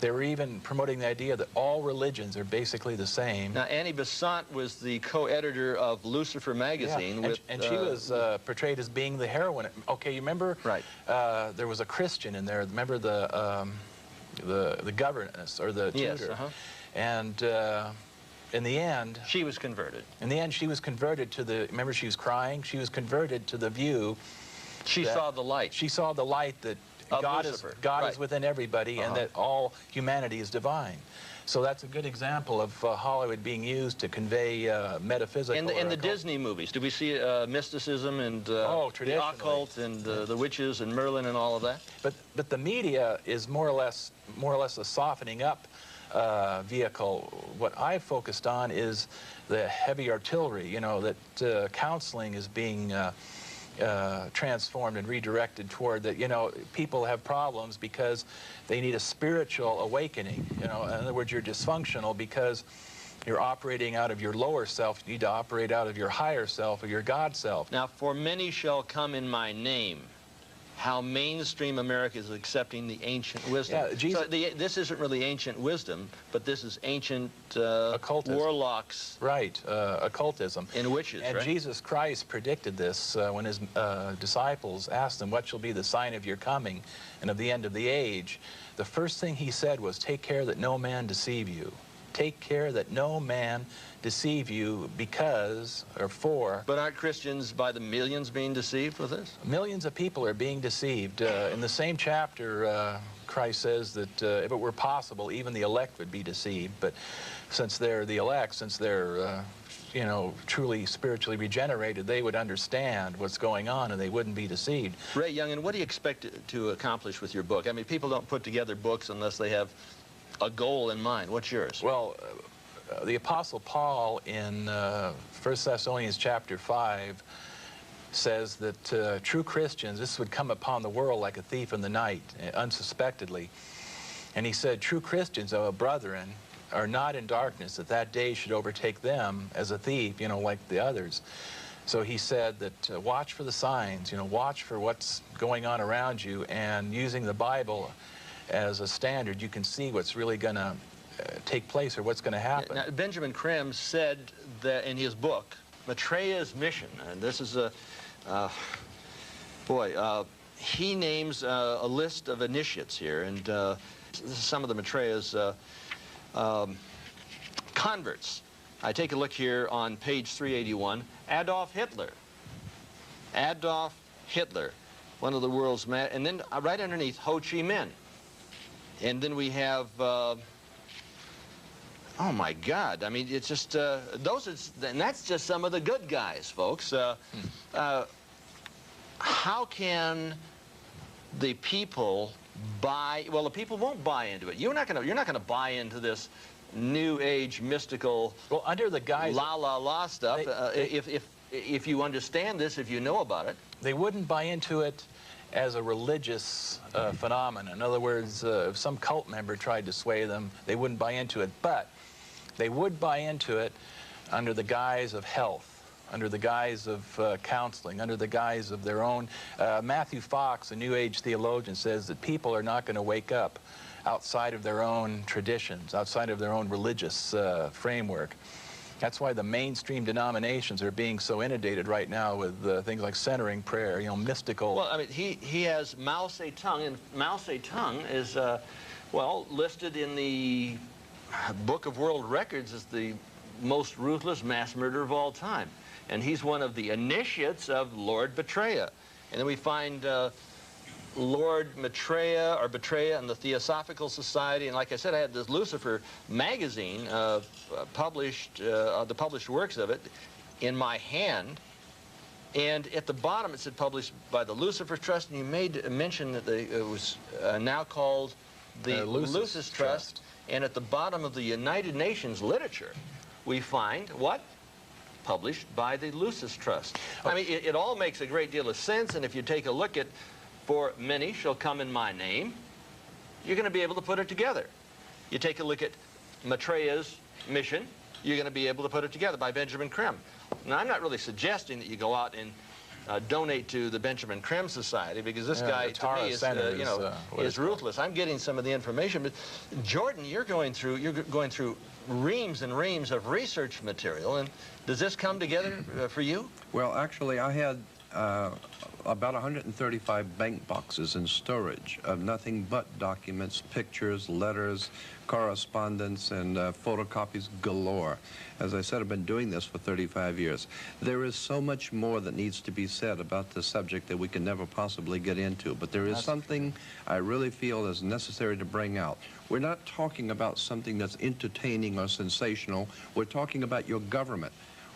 They were even promoting the idea that all religions are basically the same. Now, Annie Besant was the co-editor of Lucifer magazine. Yeah. And she was portrayed as being the heroine. Okay, you remember? Right. There was a Christian in there. Remember the governess or the tutor? Yes. And in the end, she was converted. In the end, she was converted to the. Remember, she was crying. She was converted to the view. She saw the light. She saw the light that God is within everybody, and that all humanity is divine. So that's a good example of Hollywood being used to convey metaphysical. In the Disney movies, do we see mysticism and the occult and the witches and Merlin and all of that? But the media is more or less a softening up vehicle. What I focused on is the heavy artillery. You know, that counseling is being transformed and redirected toward that. You know, people have problems because they need a spiritual awakening. You know, in other words, you're dysfunctional because you're operating out of your lower self. You need to operate out of your higher self or your God self. Now, for many shall come in my name. How mainstream America is accepting the ancient wisdom. Yeah, Jesus, so this isn't really ancient wisdom, but this is ancient occultism. Warlocks. Right, occultism. And witches, and right? Jesus Christ predicted this when his disciples asked him, what shall be the sign of your coming and of the end of the age? The first thing he said was, take care that no man deceive you. Take care that no man deceive you because, or for... But aren't Christians by the millions being deceived with this? Millions of people are being deceived. In the same chapter, Christ says that if it were possible, even the elect would be deceived. But since they're the elect, since they're, you know, truly spiritually regenerated, they would understand what's going on and they wouldn't be deceived. Ray Yungen, what do you expect to accomplish with your book? I mean, people don't put together books unless they have a goal in mind. What's yours? Well, the Apostle Paul in 1 Thessalonians chapter 5 says that true Christians, this would come upon the world like a thief in the night, unsuspectedly. And he said, true Christians, brethren, are not in darkness, that that day should overtake them as a thief, you know, like the others. So he said that watch for the signs, you know, watch for what's going on around you, and using the Bible as a standard, you can see what's really going to take place or what's going to happen. Now, Benjamin Creme said that in his book, Maitreya's Mission, and this is a, he names a list of initiates here, and this is some of the Maitreya's converts. I take a look here on page 381, Adolf Hitler. Adolf Hitler, one of the world's, and then right underneath, Ho Chi Minh. And then we have, oh my God, I mean, it's just, and that's just some of the good guys, folks. How can the people buy, well, the people won't buy into it. You're not gonna buy into this New Age mystical, well, under the guise la stuff. If you understand this, if you know about it. They wouldn't buy into it as a religious phenomenon. In other words, if some cult member tried to sway them, they wouldn't buy into it. But they would buy into it under the guise of health, under the guise of counseling, under the guise of their own. Matthew Fox, a New Age theologian, says that people are not going to wake up outside of their own traditions, outside of their own religious framework. That's why the mainstream denominations are being so inundated right now with things like centering prayer, you know, mystical. Well, I mean, he has Mao Zedong, and Mao Zedong is Well, listed in the Book of World Records as the most ruthless mass murderer of all time. And he's one of the initiates of Lord Betraya. And then we find Lord Maitreya or Betraya and the Theosophical Society. And like I said, I had this Lucifer magazine published, the published works of it in my hand. And at the bottom it said published by the Lucifer Trust, and you made mention that it was now called the Lucis Trust. And at the bottom of the United Nations literature, we find what? Published by the Lucis Trust. I mean, it all makes a great deal of sense, and if you take a look at "For many shall come in my name," you're going to be able to put it together. You take a look at Maitreya's mission, you're going to be able to put it together by Benjamin Creme. Now, I'm not really suggesting that you go out and donate to the Benjamin Creme Society, because this guy, to me, is, you know, is ruthless. I'm getting some of the information, but Jordan, you're going through reams and reams of research material, and does this come together for you? Well, actually, I had about 135 bank boxes in storage of nothing but documents, pictures, letters, correspondence, and photocopies galore. As I said, I've been doing this for 35 years. There is so much more that needs to be said about the subject that we can never possibly get into, but there is something I really feel is necessary to bring out. We're not talking about something that's entertaining or sensational. We're talking about your government,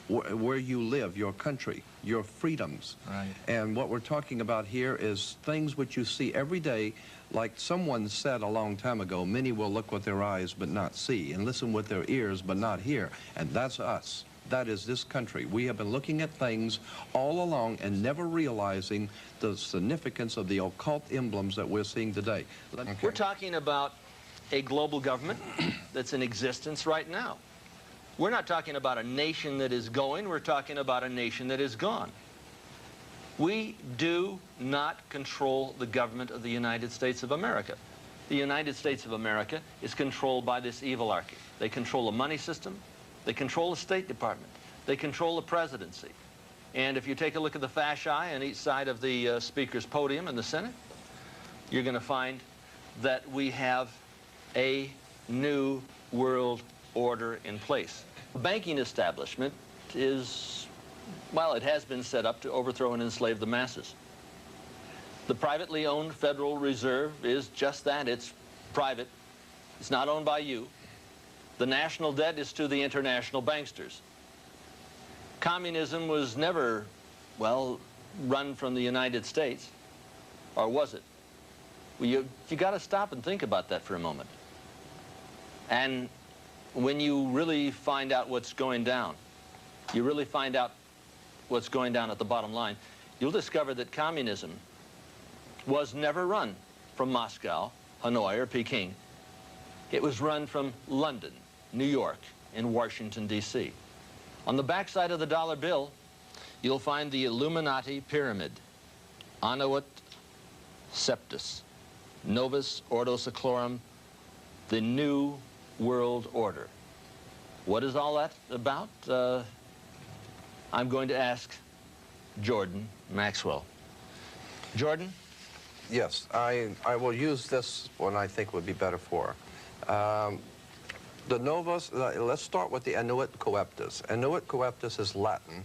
where you live, your country, your freedoms. Right. And what we're talking about here is things which you see every day. Like someone said a long time ago, many will look with their eyes but not see, and listen with their ears but not hear. And that's us. That is this country. We have been looking at things all along and never realizing the significance of the occult emblems that we're seeing today. We're talking about a global government that's in existence right now. We're not talking about a nation that is going, we're talking about a nation that is gone. We do not control the government of the United States of America. The United States of America is controlled by this evilarchy. They control the money system, they control the State Department, they control the presidency. And if you take a look at the fasci on each side of the Speaker's podium in the Senate, you're going to find that we have a new world order in place. The banking establishment is, well, it has been set up to overthrow and enslave the masses. The privately owned Federal Reserve is just that. It's private. It's not owned by you. The national debt is to the international banksters. Communism was never, well, run from the United States, or was it? Well, you got to stop and think about that for a moment. And when you really find out what's going down, you really find out what's going down at the bottom line, you'll discover that communism was never run from Moscow, Hanoi, or Peking. It was run from London, New York, and Washington, D.C. On the backside of the dollar bill, you'll find the Illuminati pyramid, Annuit Septus, Novus Ordo Seclorum, the New World Order. What is all that about? I'm going to ask Jordan Maxwell. Jordan? Yes, I will use this one I think would be better for. The Novus, let's start with the Annuit Coeptus. Annuit Coeptus is Latin,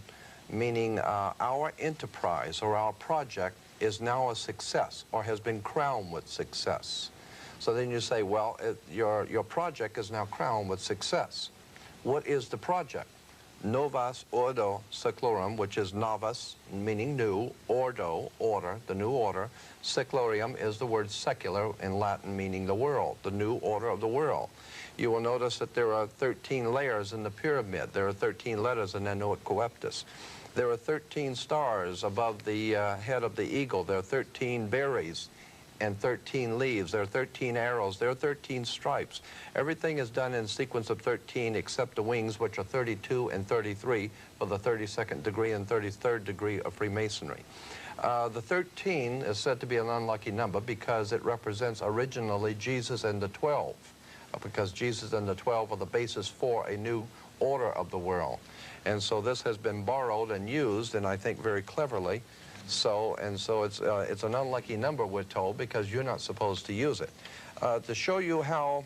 meaning our enterprise or our project is now a success or has been crowned with success. So then you say, well, your project is now crowned with success. What is the project? Novus Ordo Seclorum, which is novus, meaning new, ordo, order, the new order. Seclorium is the word secular in Latin, meaning the world, the new order of the world. You will notice that there are 13 layers in the pyramid. There are 13 letters in Annuit Coeptus. There are 13 stars above the head of the eagle. There are 13 berries and 13 leaves. There are 13 arrows. There are 13 stripes. Everything is done in sequence of 13 except the wings, which are 32 and 33 for the 32nd degree and 33rd degree of Freemasonry. The 13 is said to be an unlucky number because it represents originally Jesus and the 12, because Jesus and the 12 are the basis for a new order of the world. And so this has been borrowed and used, and I think very cleverly. So it's an unlucky number, we're told, because you're not supposed to use it. to show you how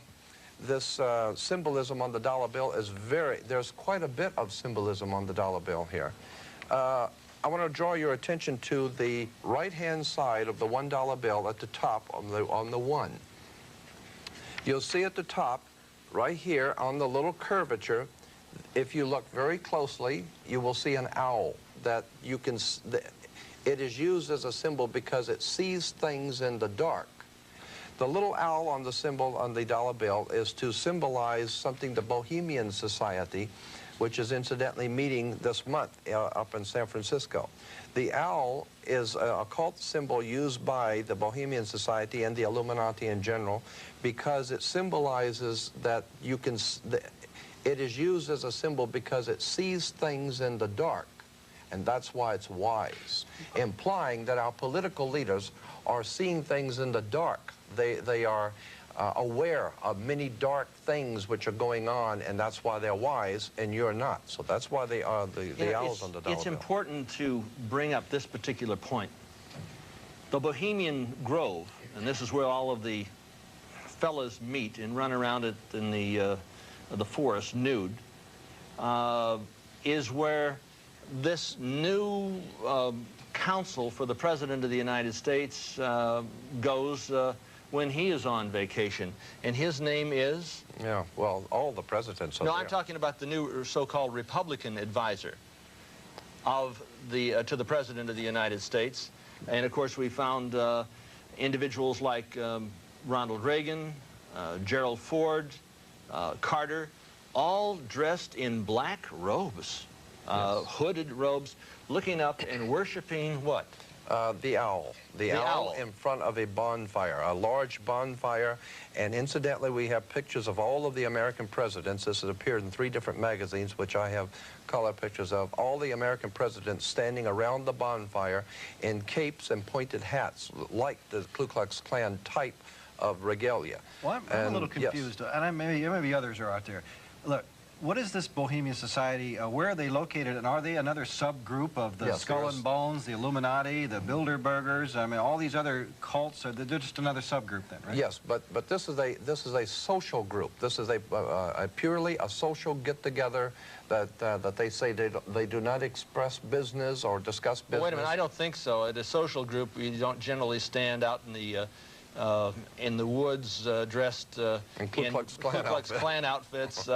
this symbolism on the dollar bill is there's quite a bit of symbolism on the dollar bill here. I want to draw your attention to the right-hand side of the $1 bill at the top on the 1. You'll see at the top, right here on the little curvature, if you look very closely, you will see an owl that you can, it is used as a symbol because it sees things in the dark. The little owl on the symbol on the dollar bill is to symbolize something the Bohemian Society, which is incidentally meeting this month up in San Francisco. The owl is an occult symbol used by the Bohemian Society and the Illuminati in general because it symbolizes that you can, it is used as a symbol because it sees things in the dark, and that's why it's wise, implying that our political leaders are seeing things in the dark. They are aware of many dark things which are going on, and that's why they're wise, and you're not. So that's why they are the owls on the dollar bill. It's important to bring up this particular point. The Bohemian Grove, and this is where all of the fellas meet and run around it in the forest nude, is where this new counsel for the President of the United States goes when he is on vacation, and his name is? Yeah, well, all the presidents are No, there. I'm talking about the new so-called Republican advisor of to the President of the United States. And of course we found individuals like Ronald Reagan, Gerald Ford, Carter, all dressed in black robes, Yes. hooded robes, looking up and worshiping what? The owl. The owl in front of a bonfire, a large bonfire. And incidentally, we have pictures of all of the American presidents. This has appeared in 3 different magazines, which I have color pictures of. All the American presidents standing around the bonfire in capes and pointed hats, like the Ku Klux Klan type of regalia. Well, I'm a little confused, yes. and maybe others are out there. Look, what is this Bohemian Society? Where are they located, and are they another subgroup of the Skull and Bones, the Illuminati, the Bilderbergers? I mean, all these other cults, they're just another subgroup then, right? Yes, but this is a social group. This is a purely a social get-together that they say they do not express business or discuss business. Wait a minute, I don't think so. At a social group, you don't generally stand out in the woods dressed in Ku Klux Klan outfits,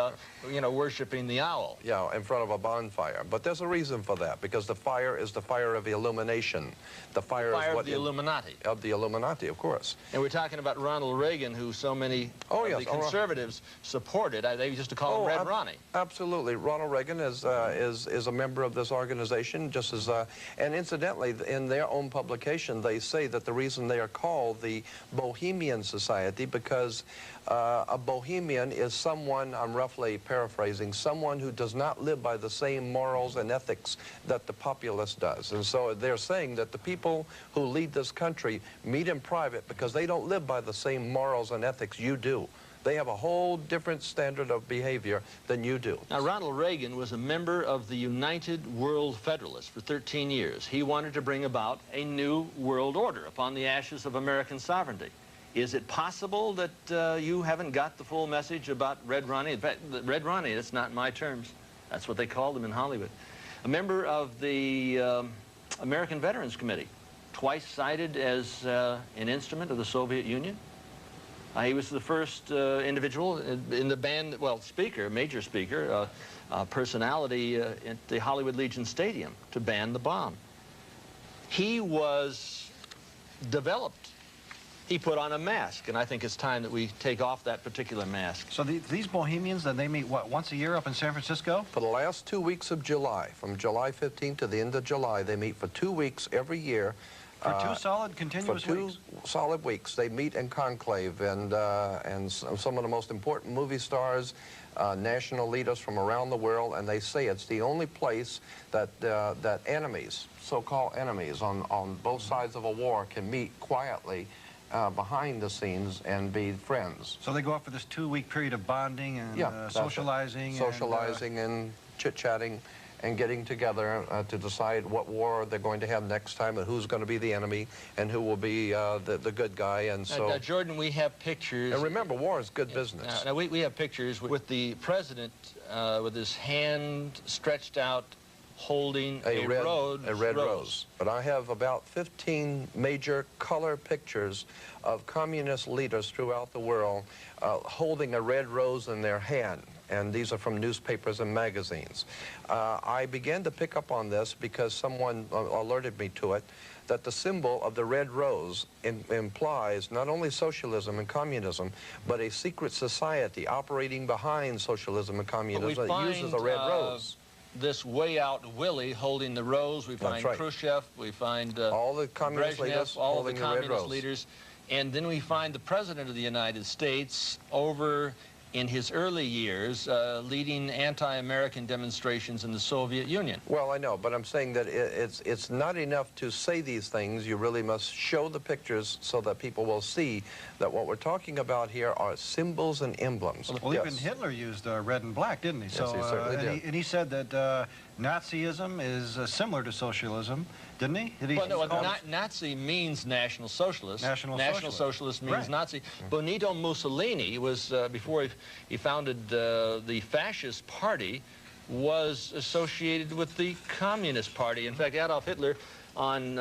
you know, worshiping the owl. Yeah, in front of a bonfire. But there's a reason for that, because the fire is the fire of illumination. The fire is what of the Illuminati. Of the Illuminati, of course. And we're talking about Ronald Reagan, who so many of the conservatives supported. They used to call him Red Ronnie. Absolutely. Ronald Reagan is a member of this organization, just as, and incidentally, in their own publication, they say that the reason they are called the Bohemian Society, because a Bohemian is someone, I'm roughly paraphrasing, someone who does not live by the same morals and ethics that the populace does. And so they're saying that the people who lead this country meet in private because they don't live by the same morals and ethics you do. They have a whole different standard of behavior than you do. Now, Ronald Reagan was a member of the United World Federalists for 13 years. He wanted to bring about a new world order upon the ashes of American sovereignty. Is it possible that you haven't got the full message about Red Ronnie? In fact, Red Ronnie, that's not my terms. That's what they called him in Hollywood. A member of the American Veterans Committee, twice cited as an instrument of the Soviet Union. He was the first individual in the band, well, speaker, major speaker, personality at the Hollywood Legion Stadium to ban the bomb. He was developed. He put on a mask, and I think it's time that we take off that particular mask. So these Bohemians, then they meet, what, once a year up in San Francisco? For the last 2 weeks of July, from July 15th to the end of July, they meet for 2 weeks every year. For 2 solid, continuous weeks? For 2 solid weeks. They meet in conclave, and some of the most important movie stars, national leaders from around the world, and they say it's the only place that that enemies, so-called enemies on both sides of a war, can meet quietly behind the scenes and be friends. So they go out for this 2-week period of bonding and socializing. Socializing and chit-chatting and getting together to decide what war they're going to have next time and who's going to be the enemy and who will be the good guy. And so, now, Jordan, we have pictures. And remember, war is good business. Now we have pictures with the president with his hand stretched out, holding a red rose. But I have about 15 major color pictures of communist leaders throughout the world holding a red rose in their hand. And these are from newspapers and magazines. I began to pick up on this because someone alerted me to it, that the symbol of the red rose implies not only socialism and communism, but a secret society operating behind socialism and communism that uses a red rose. This way out Willie holding the rose. We find Khrushchev. We find all the communist leaders, all the communist leaders, and then we find the president of the United States over in his early years leading anti-American demonstrations in the Soviet Union. Well, I know, but I'm saying that it's not enough to say these things. You really must show the pictures so that people will see that what we're talking about here are symbols and emblems. Well, even Hitler used red and black, didn't he? Yes, he certainly did. And he said that Nazism is similar to socialism, didn't he? Well, no, Nazi means National Socialist. National Socialist means Nazi. Benito Mussolini was, before he founded the Fascist Party, was associated with the Communist Party. In fact, Adolf Hitler, on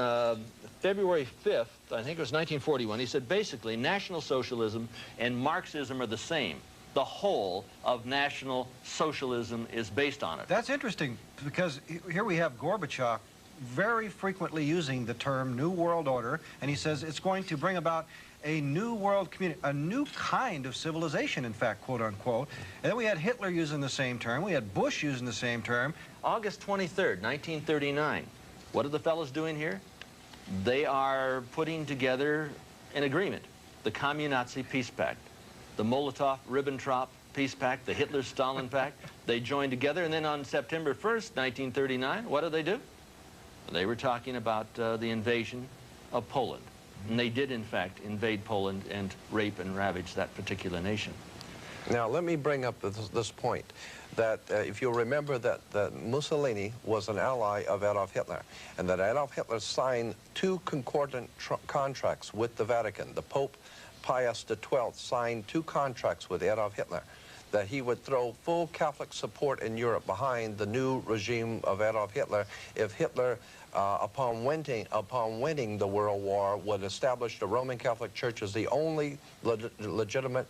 February 5th, I think it was 1941, he said, basically, National Socialism and Marxism are the same. The whole of National Socialism is based on it. That's interesting, because here we have Gorbachev very frequently using the term New World Order, and he says it's going to bring about a new world community, a new kind of civilization, in fact, quote unquote. And then we had Hitler using the same term. We had Bush using the same term. August 23rd, 1939. What are the fellows doing here? They are putting together an agreement, the Commun-Nazi Peace Pact, the Molotov-Ribbentrop Peace Pact, the Hitler-Stalin Pact. They joined together, and then on September 1st, 1939, what did? They were talking about the invasion of Poland. And they did, in fact, invade Poland and rape and ravage that particular nation. Now, let me bring up this point, that if you remember that Mussolini was an ally of Adolf Hitler, and that Adolf Hitler signed two concordant contracts with the Vatican. The Pope Pius XII signed two contracts with Adolf Hitler, that he would throw full Catholic support in Europe behind the new regime of Adolf Hitler if Hitler, upon winning the World War, would establish the Roman Catholic Church as the only legitimate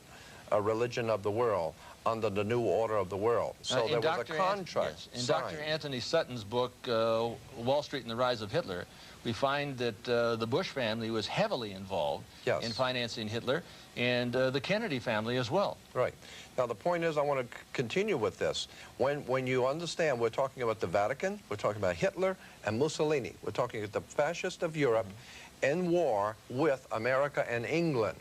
religion of the world under the new order of the world. So there was a contract in signed. Dr. Anthony Sutton's book, Wall Street and the Rise of Hitler, we find that the Bush family was heavily involved in financing Hitler, and the Kennedy family as well. Right. Now, the point is, I want to continue with this. When you understand, we're talking about the Vatican, we're talking about Hitler and Mussolini. We're talking about the fascists of Europe in war with America and England.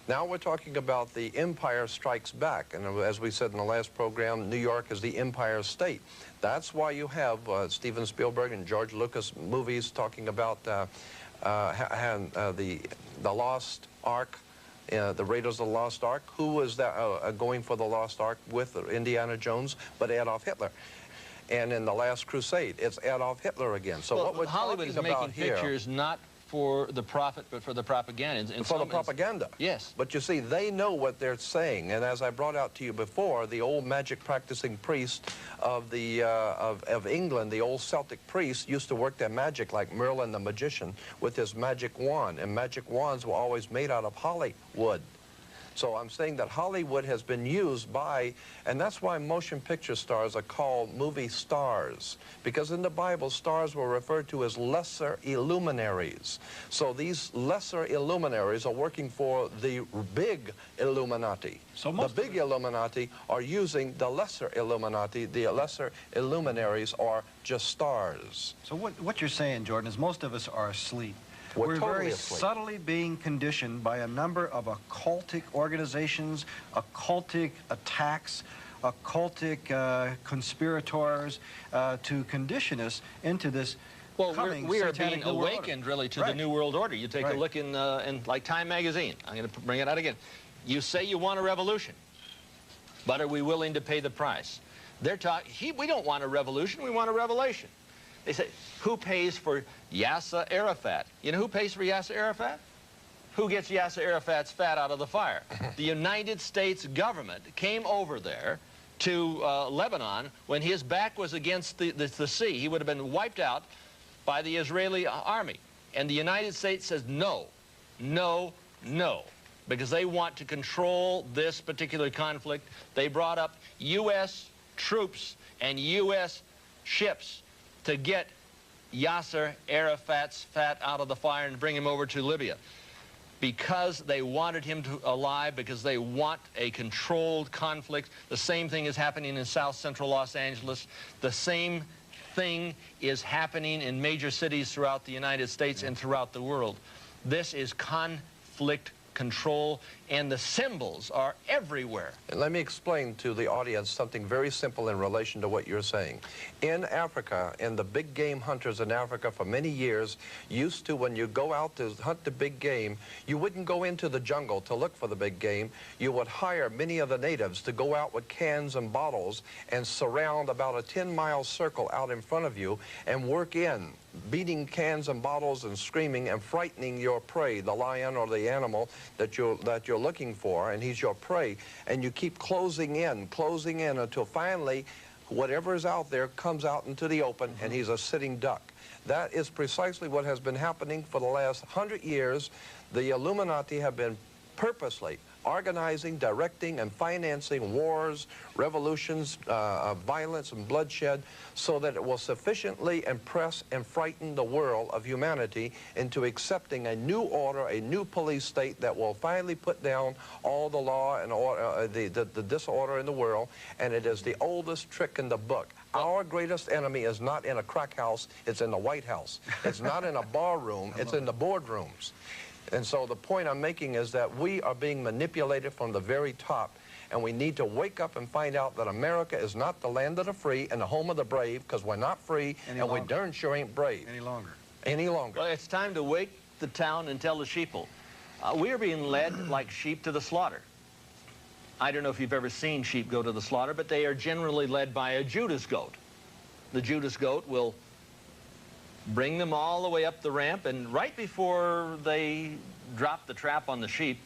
Now we're talking about the Empire Strikes Back, and as we said in the last program, New York is the Empire State. That's why you have Steven Spielberg and George Lucas movies talking about the Lost Ark, the Raiders of the Lost Ark. Who was that, going for the Lost Ark with Indiana Jones, but Adolf Hitler? And in The Last Crusade, it's Adolf Hitler again. So what we're Hollywood is making pictures not for the profit, but for the propaganda. For the propaganda. Yes. But you see, they know what they're saying. And as I brought out to you before, the old magic practicing priest of England, the old Celtic priest, used to work their magic like Merlin the magician with his magic wand. And magic wands were always made out of Hollywood. So I'm saying that Hollywood has been used by, and that's why motion picture stars are called movie stars, because in the Bible, stars were referred to as lesser illuminaries. So these lesser illuminaries are working for the big Illuminati. So the big Illuminati are using the lesser Illuminati. The lesser illuminaries are just stars. So what you're saying, Jordan, is most of us are asleep. We're totally very asleep. Subtly being conditioned by a number of occultic organizations, occultic attacks, occultic conspirators to condition us into this coming we are satanic being New World awakened, order. really, to the New World Order. You take a look in like Time magazine. I'm going to bring it out again. You say you want a revolution, but are we willing to pay the price? They're talking, we don't want a revolution, we want a revelation. They say, who pays for Yasser Arafat? You know who pays for Yasser Arafat? Who gets Yasser Arafat's fat out of the fire? The United States government came over there to Lebanon when his back was against the sea. He would have been wiped out by the Israeli army. And the United States says no, no, no, because they want to control this particular conflict. They brought up U.S. troops and U.S. ships to get Yasser Arafat's fat out of the fire and bring him over to Libya, because they wanted him alive, because they want a controlled conflict. The same thing is happening in South Central Los Angeles. The same thing is happening in major cities throughout the United States and throughout the world. This is conflict control, and the symbols are everywhere. And let me explain to the audience something very simple in relation to what you're saying. In Africa, and the big game hunters in Africa for many years used to, when you go out to hunt the big game, you wouldn't go into the jungle to look for the big game. You would hire many of the natives to go out with cans and bottles and surround about a 10-mile circle out in front of you and work in, beating cans and bottles and screaming and frightening your prey, the lion or the animal that you're looking for, and he's your prey, and you keep closing in until finally whatever is out there comes out into the open, and he's a sitting duck. That is precisely what has been happening for the last 100 years. The Illuminati have been purposely organizing, directing, and financing wars, revolutions, violence, and bloodshed, so that it will sufficiently impress and frighten the world of humanity into accepting a new order, a new police state that will finally put down all the law and order, the disorder in the world. And it is the oldest trick in the book. Our greatest enemy is not in a crack house, it's in the White House. It's not in a bar room, it's in the boardrooms. And so the point I'm making is that we are being manipulated from the very top, and we need to wake up and find out that America is not the land of the free and the home of the brave, because we're not free and we darn sure ain't brave. Any longer. Well, it's time to wake the town and tell the sheeple. We are being led like sheep to the slaughter. I don't know if you've ever seen sheep go to the slaughter, but they are generally led by a Judas goat. The Judas goat will bring them all the way up the ramp, and right before they drop the trap on the sheep,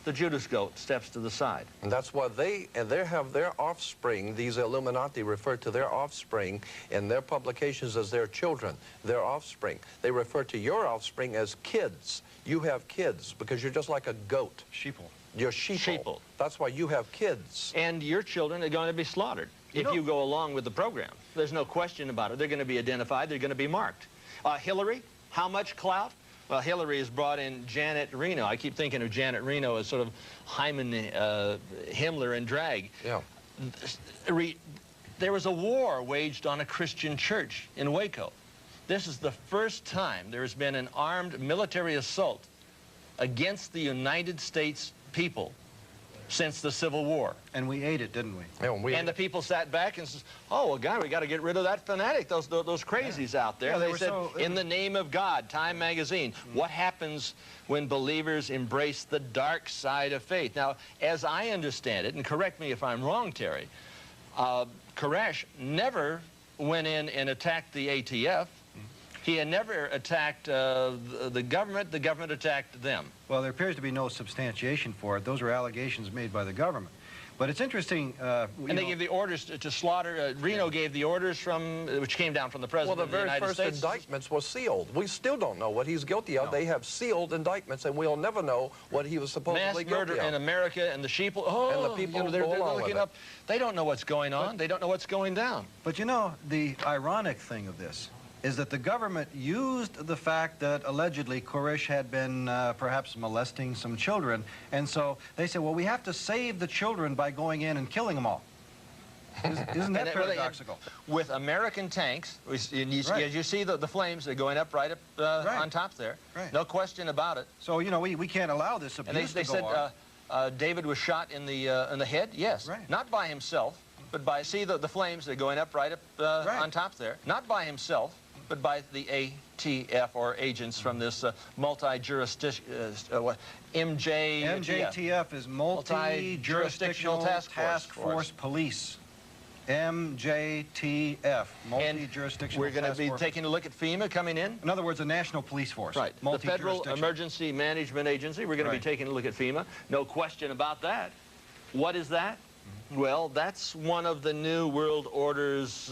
the Judas goat steps to the side. And that's why they have their offspring. These Illuminati refer to their offspring in their publications as their children, their offspring. They refer to your offspring as kids. You have kids because you're just like a goat. Sheeple. You're sheeple. That's why you have kids. And your children are going to be slaughtered if you go along with the program. There's no question about it. They're going to be identified. They're going to be marked. Hillary, how much clout? Well, Hillary has brought in Janet Reno. I keep thinking of Janet Reno as sort of Hyman Himmler in drag. Yeah. There was a war waged on a Christian church in Waco. This is the first time there has been an armed military assault against the United States people since the Civil War. And we ate it, didn't we? Yeah, and the people sat back and said, oh, well, God, we got to get rid of that fanatic, those crazies out there. Yeah, they said, in the name of God, Time magazine, what happens when believers embrace the dark side of faith? Now, as I understand it, and correct me if I'm wrong, Terry, Koresh never went in and attacked the ATF. He had never attacked the government attacked them. Well, there appears to be no substantiation for it. Those are allegations made by the government. But it's interesting. And they gave the orders to slaughter. Reno gave the orders which came down from the President of the United States. Well, the very first indictments were sealed. We still don't know what he's guilty of. No. They have sealed indictments, and we'll never know what he was supposedly guilty of. Mass murder in America, and the sheeple, and the people they're looking up. They don't know what's going on. They don't know what's going down. But you know, the ironic thing of this is that the government used the fact that allegedly Koresh had been perhaps molesting some children, and so they said, well, we have to save the children by going in and killing them all. Isn't that paradoxical? With American tanks, as you see the flames, they're going up right up on top there. Right. No question about it. So, you know, we can't allow this abuse to go on. David was shot in the head, yes. Right. Not by himself, but by, see the flames, they're going up right up on top there. Not by himself, but by the ATF, or agents from this multi-jurisdictional, MJTF is multi-jurisdictional task force police. MJTF, multi-jurisdictional We're going to task be force. taking a look at FEMA coming in. In other words, a national police force. Right. The Federal Multi-jurisdictional. Emergency Management Agency. We're going to be Right. taking a look at FEMA. No question about that. What is that? Well, that's one of the New World Order's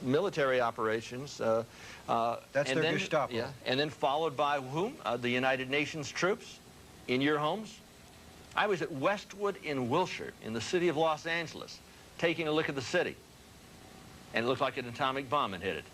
military operations. That's and their Gestapo. Yeah, and then followed by whom? The United Nations troops in your homes. I was at Westwood in Wilshire, in the city of Los Angeles, taking a look at the city. And it looked like an atomic bomb had hit it.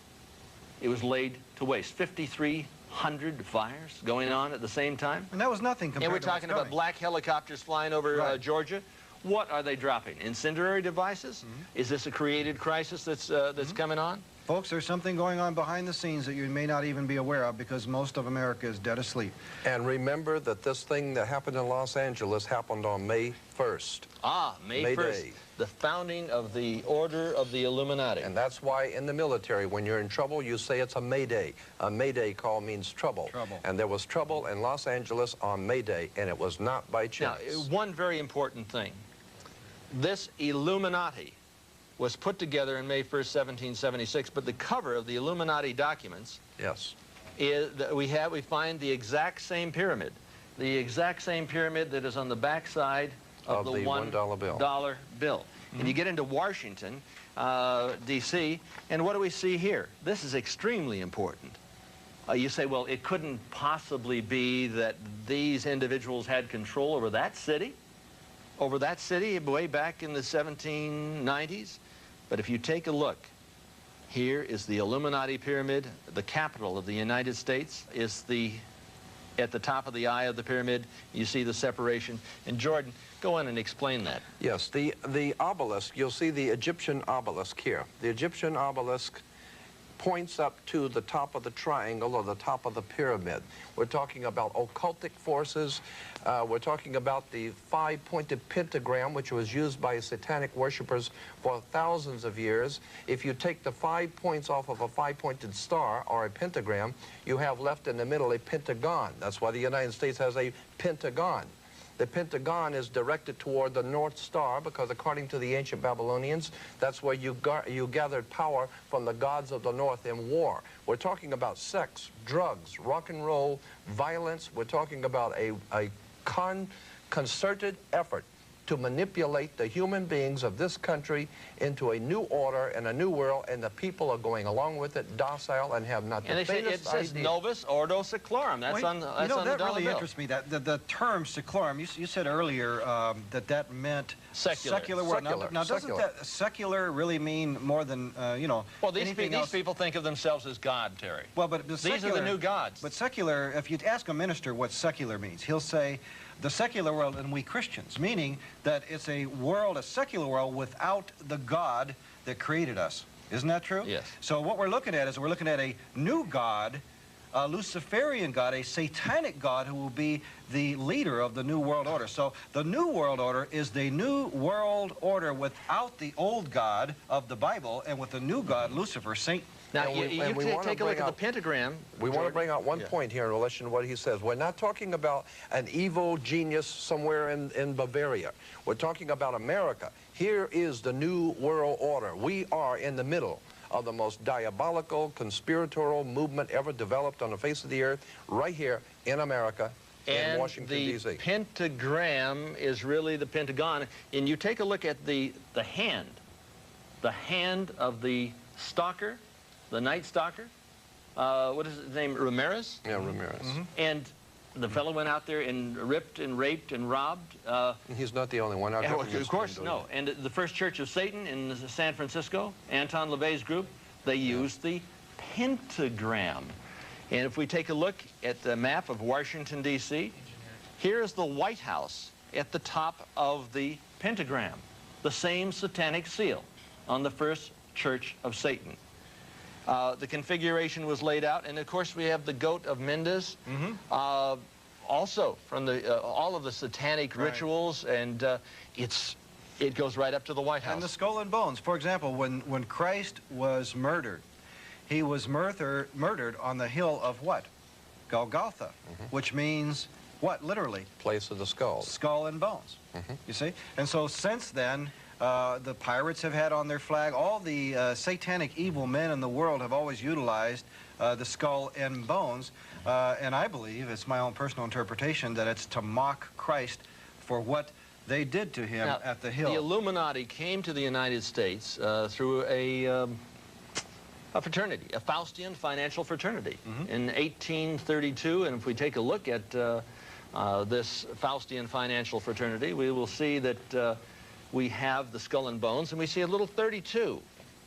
It was laid to waste. 5,300 fires going on at the same time. And that was nothing compared And we're to what's talking about coming. black helicopters flying over Right. Georgia. What are they dropping? Incendiary devices? Is this a created crisis that's coming on? Folks, there's something going on behind the scenes that you may not even be aware of because most of America is dead asleep. And remember that this thing that happened in Los Angeles happened on May 1st. Ah, May May 1st, Day. the founding of the Order of the Illuminati. And that's why in the military, when you're in trouble, you say it's a Mayday. A Mayday call means trouble. Trouble. And there was trouble in Los Angeles on Mayday, and it was not by Now, chance. one very important thing. This Illuminati was put together in May 1st, 1776, but the cover of the Illuminati documents Yes. is that we find the exact same pyramid. The exact same pyramid that is on the back side of the $1 bill. $1 bill. And you get into Washington, D.C., and what do we see here? This is extremely important. You say, well, it couldn't possibly be that these individuals had control over that city? Over that city way back in the 1790s? But if you take a look, here is the Illuminati pyramid. The capital of the United States is at the top of the eye of the pyramid. You see the separation. And Jordan, go on and explain that. Yes, the obelisk, you'll see the Egyptian obelisk here. The Egyptian obelisk points up to the top of the triangle or the top of the pyramid. We're talking about occultic forces. We're talking about the five-pointed pentagram, which was used by satanic worshippers for thousands of years. If you take the 5 points off of a five-pointed star or a pentagram, you have left in the middle a pentagon. That's why the United States has a pentagon. The pentagon is directed toward the North Star because according to the ancient Babylonians, that's where you gathered power from the gods of the North in war. We're talking about sex, drugs, rock and roll, violence. We're talking about a concerted effort to manipulate the human beings of this country into a new order and a new world, and the people are going along with it, docile, and have not the And faintest it says idea. Novus Ordo Seclorum. That's Well, on the you know, that dollar really bill. interests me. That the term seclorum. You said earlier that meant Secular. world. Secular. Now, doesn't Secular. that secular really mean more than you know? Well, these anything else? people think of themselves as God, Terry. Well, but the These are secular, the new gods. But secular, if you ask a minister what secular means, he'll say the secular world and we Christians, meaning that it's a world, a secular world without the God that created us. Isn't that true? Yes. So what we're looking at is we're looking at a new God, a Luciferian God, a satanic God who will be the leader of the New World Order. So the New World Order is the New World Order without the old God of the Bible and with the new God, Lucifer, Satan. Now, And we you wanna take a look bring at the out- pentagram. We want to bring out one Yeah. point here in relation to what he says. We're not talking about an evil genius somewhere in Bavaria. We're talking about America. Here is the New World Order. We are in the middle of the most diabolical, conspiratorial movement ever developed on the face of the earth, right here in America, in And Washington, the D.C. pentagram is really the Pentagon. And you take a look at the hand of the stalker, the Night Stalker. What is his name? Ramirez? Yeah, Ramirez. And the fellow went out there and ripped and raped and robbed. He's not the only one. Our government's Of course, been doing no. And the First Church of Satan in San Francisco, Anthon LaVey's group, they used the pentagram. And if we take a look at the map of Washington, D.C., here is the White House at the top of the pentagram, the same satanic seal on the First Church of Satan. The configuration was laid out, and of course we have the goat of Mendes, also from the all of the satanic rituals, and it goes right up to the White House. And the skull and bones. For example, when Christ was murdered, he was murdered on the hill of what? Golgotha, which means what, literally? Place of the skulls. Skull and bones. You see? And so since then, The pirates have had on their flag. All the satanic evil men in the world have always utilized the skull and bones. And I believe, it's my own personal interpretation, that it's to mock Christ for what they did to him Now, at the Hill. The Illuminati came to the United States through a fraternity, a Faustian financial fraternity, in 1832. And if we take a look at this Faustian financial fraternity, we will see that we have the skull and bones, and we see a little 32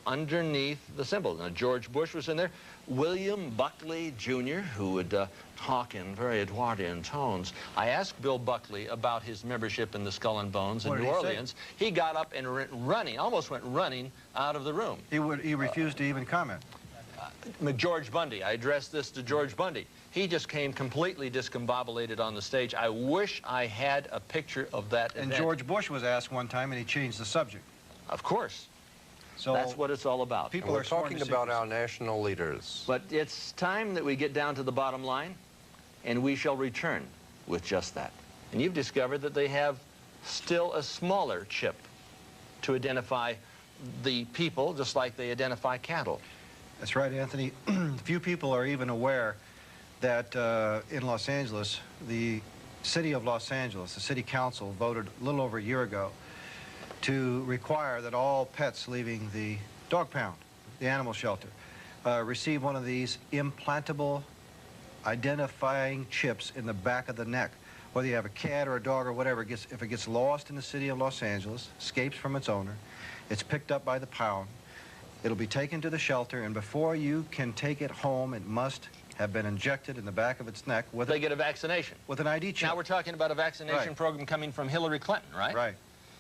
underneath the symbol. Now, George Bush was in there. William Buckley, Jr., who would talk in very Edwardian tones. I asked Bill Buckley about his membership in the Skull and Bones in New Orleans. He got up and almost went running out of the room. He refused to even comment. George Bundy, I addressed this to George Bundy. He just came completely discombobulated on the stage. I wish I had a picture of that event. And George Bush was asked one time, and he changed the subject. Of course. So that's what it's all about. People are talking about our national leaders. But it's time that we get down to the bottom line, and we shall return with just that. And you've discovered that they have still a smaller chip to identify the people, just like they identify cattle. That's right, Anthony. Few people are even aware that in Los Angeles, the city of Los Angeles, the city council voted a little over a year ago to require that all pets leaving the dog pound, the animal shelter, receive one of these implantable identifying chips in the back of the neck. Whether you have a cat or a dog or whatever, if it gets lost in the city of Los Angeles, escapes from its owner, it's picked up by the pound, it'll be taken to the shelter, and before you can take it home, it must have been injected in the back of its neck with they get a vaccination. With an ID chip. Now we're talking about a vaccination program coming from Hillary Clinton, right? Right.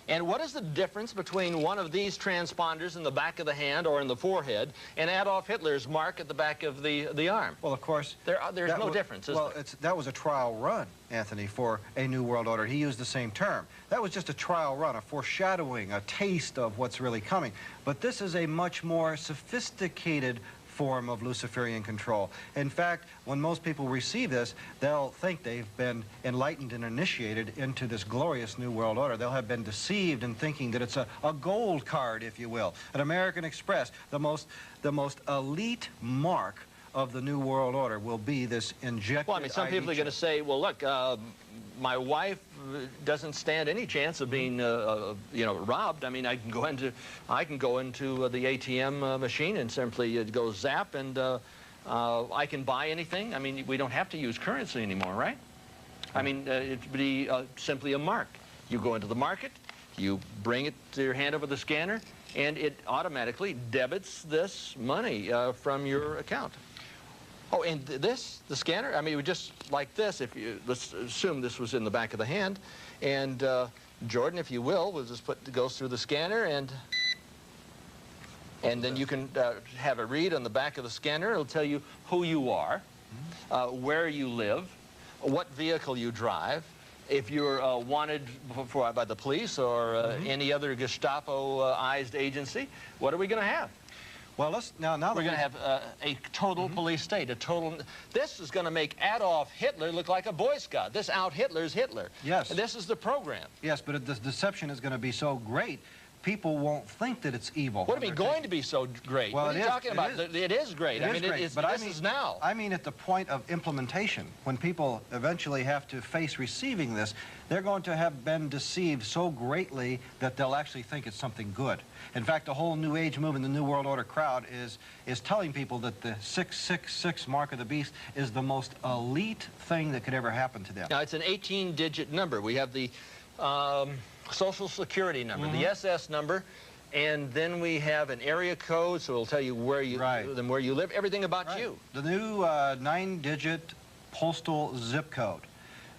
And what is the difference between one of these transponders in the back of the hand or in the forehead and Adolf Hitler's mark at the back of the arm? Well, of course, there's no difference, is there? That was a trial run, Anthony, for a New World Order. He used the same term. That was just a trial run, a foreshadowing, a taste of what's really coming. But this is a much more sophisticated form of Luciferian control. In fact, when most people receive this, they'll think they've been enlightened and initiated into this glorious New World Order. They'll have been deceived in thinking that it's a gold card, if you will, an American Express. The most elite mark of the New World Order will be this injected Well, I mean, some people are going to say, well, look, my wife doesn't stand any chance of being, you know, robbed. I mean, I can go into the ATM machine and simply go zap, and I can buy anything. I mean, we don't have to use currency anymore, right? I mean, it'd be simply a mark. You go into the market, you bring it to your hand over the scanner, and it automatically debits this money from your account. Oh, and the scanner, I mean, it would just like this, let's assume this was in the back of the hand, and Jordan, if you will just goes through the scanner, and then you can have a read on the back of the scanner. It'll tell you who you are, where you live, what vehicle you drive, if you're wanted by the police or any other Gestapo-ized agency. What are we going to have? Well, now we're going to have a total police state, This is going to make Adolf Hitler look like a Boy Scout. This out-Hitler's Hitler. Yes. And this is the program. Yes, but the deception is going to be so great, people won't think that it's evil. What do you mean going to be so great? Well, what are you talking about? It is great. I mean, this is now. I mean at the point of implementation, when people eventually have to face receiving this, they're going to have been deceived so greatly that they'll actually think it's something good. In fact, the whole New Age movement, the New World Order crowd is telling people that the 666 mark of the beast is the most elite thing that could ever happen to them. Now, it's an 18-digit number. We have the Social Security number, the SS number, and then we have an area code, so it'll tell you where you live, everything about you. The new 9-digit postal zip code.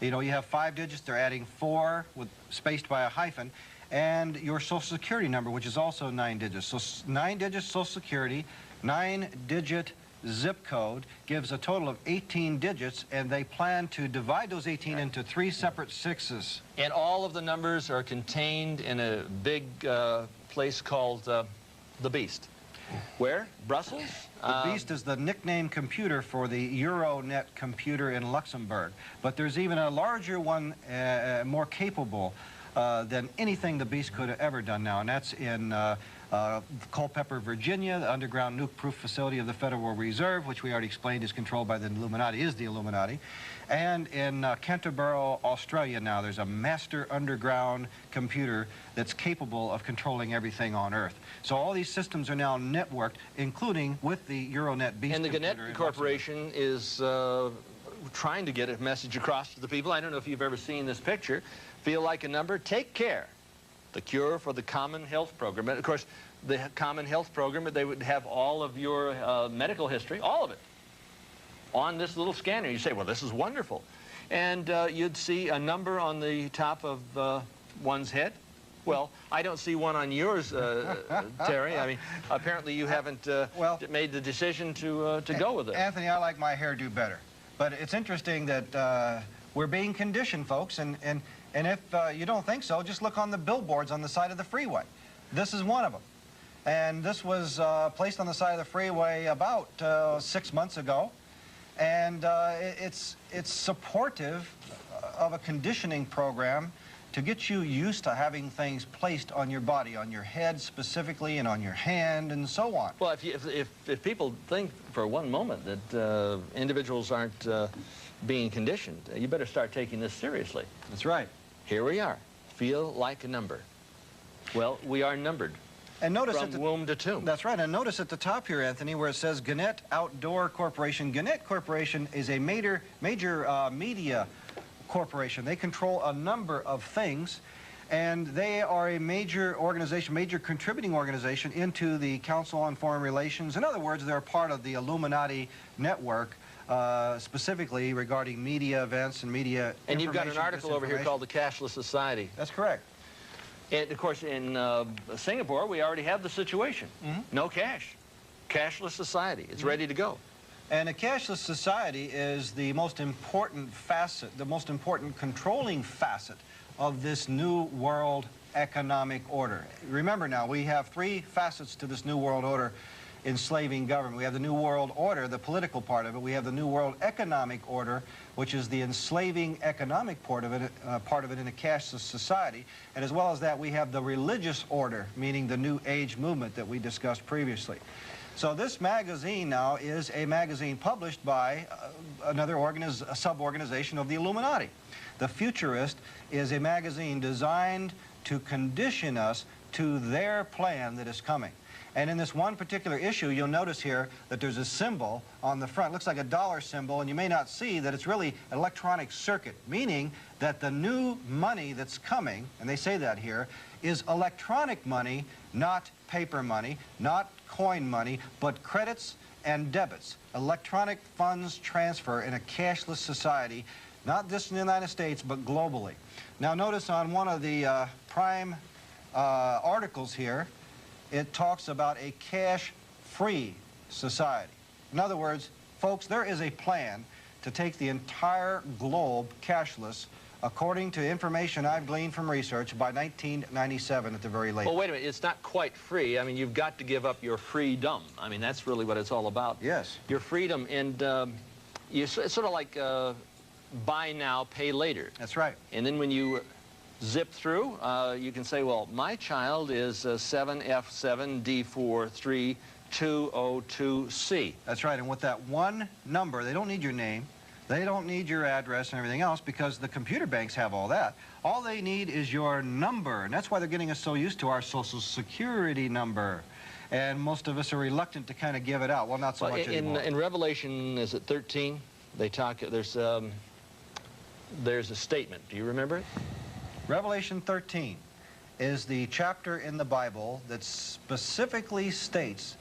You know, you have 5 digits, they're adding 4 spaced by a hyphen, and your Social Security number, which is also 9 digits. So 9 digits Social Security, 9-digit zip code gives a total of 18 digits, and they plan to divide those 18 into 3 separate sixes. And all of the numbers are contained in a big place called the Beast. Where? Brussels? The Beast is the nickname computer for the Euronet computer in Luxembourg. But there's even a larger one, more capable, than anything the beast could have ever done now, and that's in Culpeper, Virginia, the underground nuke-proof facility of the Federal Reserve, which we already explained is controlled by the Illuminati, is the Illuminati. And in Canterbury, Australia now, there's a master underground computer that's capable of controlling everything on Earth. So all these systems are now networked, including with the Euronet beast. And the Gannett Corporation is trying to get a message across to the people. I don't know if you've ever seen this picture. Feel like a number? Take care. The cure for the Common Health Program. And of course, the Common Health Program, they would have all of your medical history, all of it, on this little scanner. You say, well, this is wonderful. And you'd see a number on the top of one's head. Well, I don't see one on yours, Terry. I mean, apparently you haven't made the decision to go with it. Anthony, I like my hairdo better. But it's interesting that we're being conditioned, folks, and if you don't think so, just look on the billboards on the side of the freeway. This is one of them. And this was placed on the side of the freeway about 6 months ago. And it's supportive of a conditioning program to get you used to having things placed on your body, on your head specifically, and on your hand, and so on. Well, if people think for one moment that individuals aren't being conditioned, you better start taking this seriously. That's right. Here we are. Feel like a number. Well, we are numbered. And notice from womb to tomb. That's right. And notice at the top here, Anthony, where it says Gannett Outdoor Corporation. Gannett Corporation is a major media corporation. They control a number of things, and they are a major organization, major contributing organization into the Council on Foreign Relations. In other words, they're part of the Illuminati network, specifically regarding media events and media information. And you've got an article over here called The Cashless Society. That's correct. And, of course, in Singapore, we already have the situation. No cash. Cashless society. It's ready to go. And a cashless society is the most important facet, the most important controlling facet of this new world economic order. Remember now, we have three facets to this new world order enslaving government. We have the new world order, the political part of it. We have the new world economic order, which is the enslaving economic part of it in a cashless society. And as well as that, we have the religious order, meaning the New Age movement that we discussed previously. So this magazine now is a magazine published by another sub-organization of the Illuminati. The Futurist is a magazine designed to condition us to their plan that is coming. And in this one particular issue, you'll notice here that there's a symbol on the front. It looks like a dollar symbol, and you may not see that it's really an electronic circuit, meaning that the new money that's coming, and they say that here, is electronic money, not paper money, not coin money, but credits and debits. Electronic funds transfer in a cashless society, not just in the United States, but globally. Now notice on one of the prime articles here, it talks about a cash-free society. In other words, folks, there is a plan to take the entire globe cashless, according to information I've gleaned from research, by 1997 at the very latest. Well, wait a minute. It's not quite free. I mean, you've got to give up your freedom. I mean, that's really what it's all about. Yes. Your freedom, and it's sort of like buy now, pay later. That's right. And then when you zip through, you can say, well, my child is 7F7D43202C. That's right, and with that one number, they don't need your name, they don't need your address and everything else, because the computer banks have all that. All they need is your number, and that's why they're getting us so used to our Social Security number. And most of us are reluctant to kind of give it out. Well, not so much anymore. In Revelation, is it 13? They talk, there's a statement. Do you remember it? Revelation 13 is the chapter in the Bible that specifically states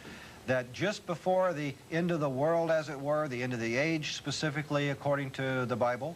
that just before the end of the world, as it were, the end of the age specifically, according to the Bible,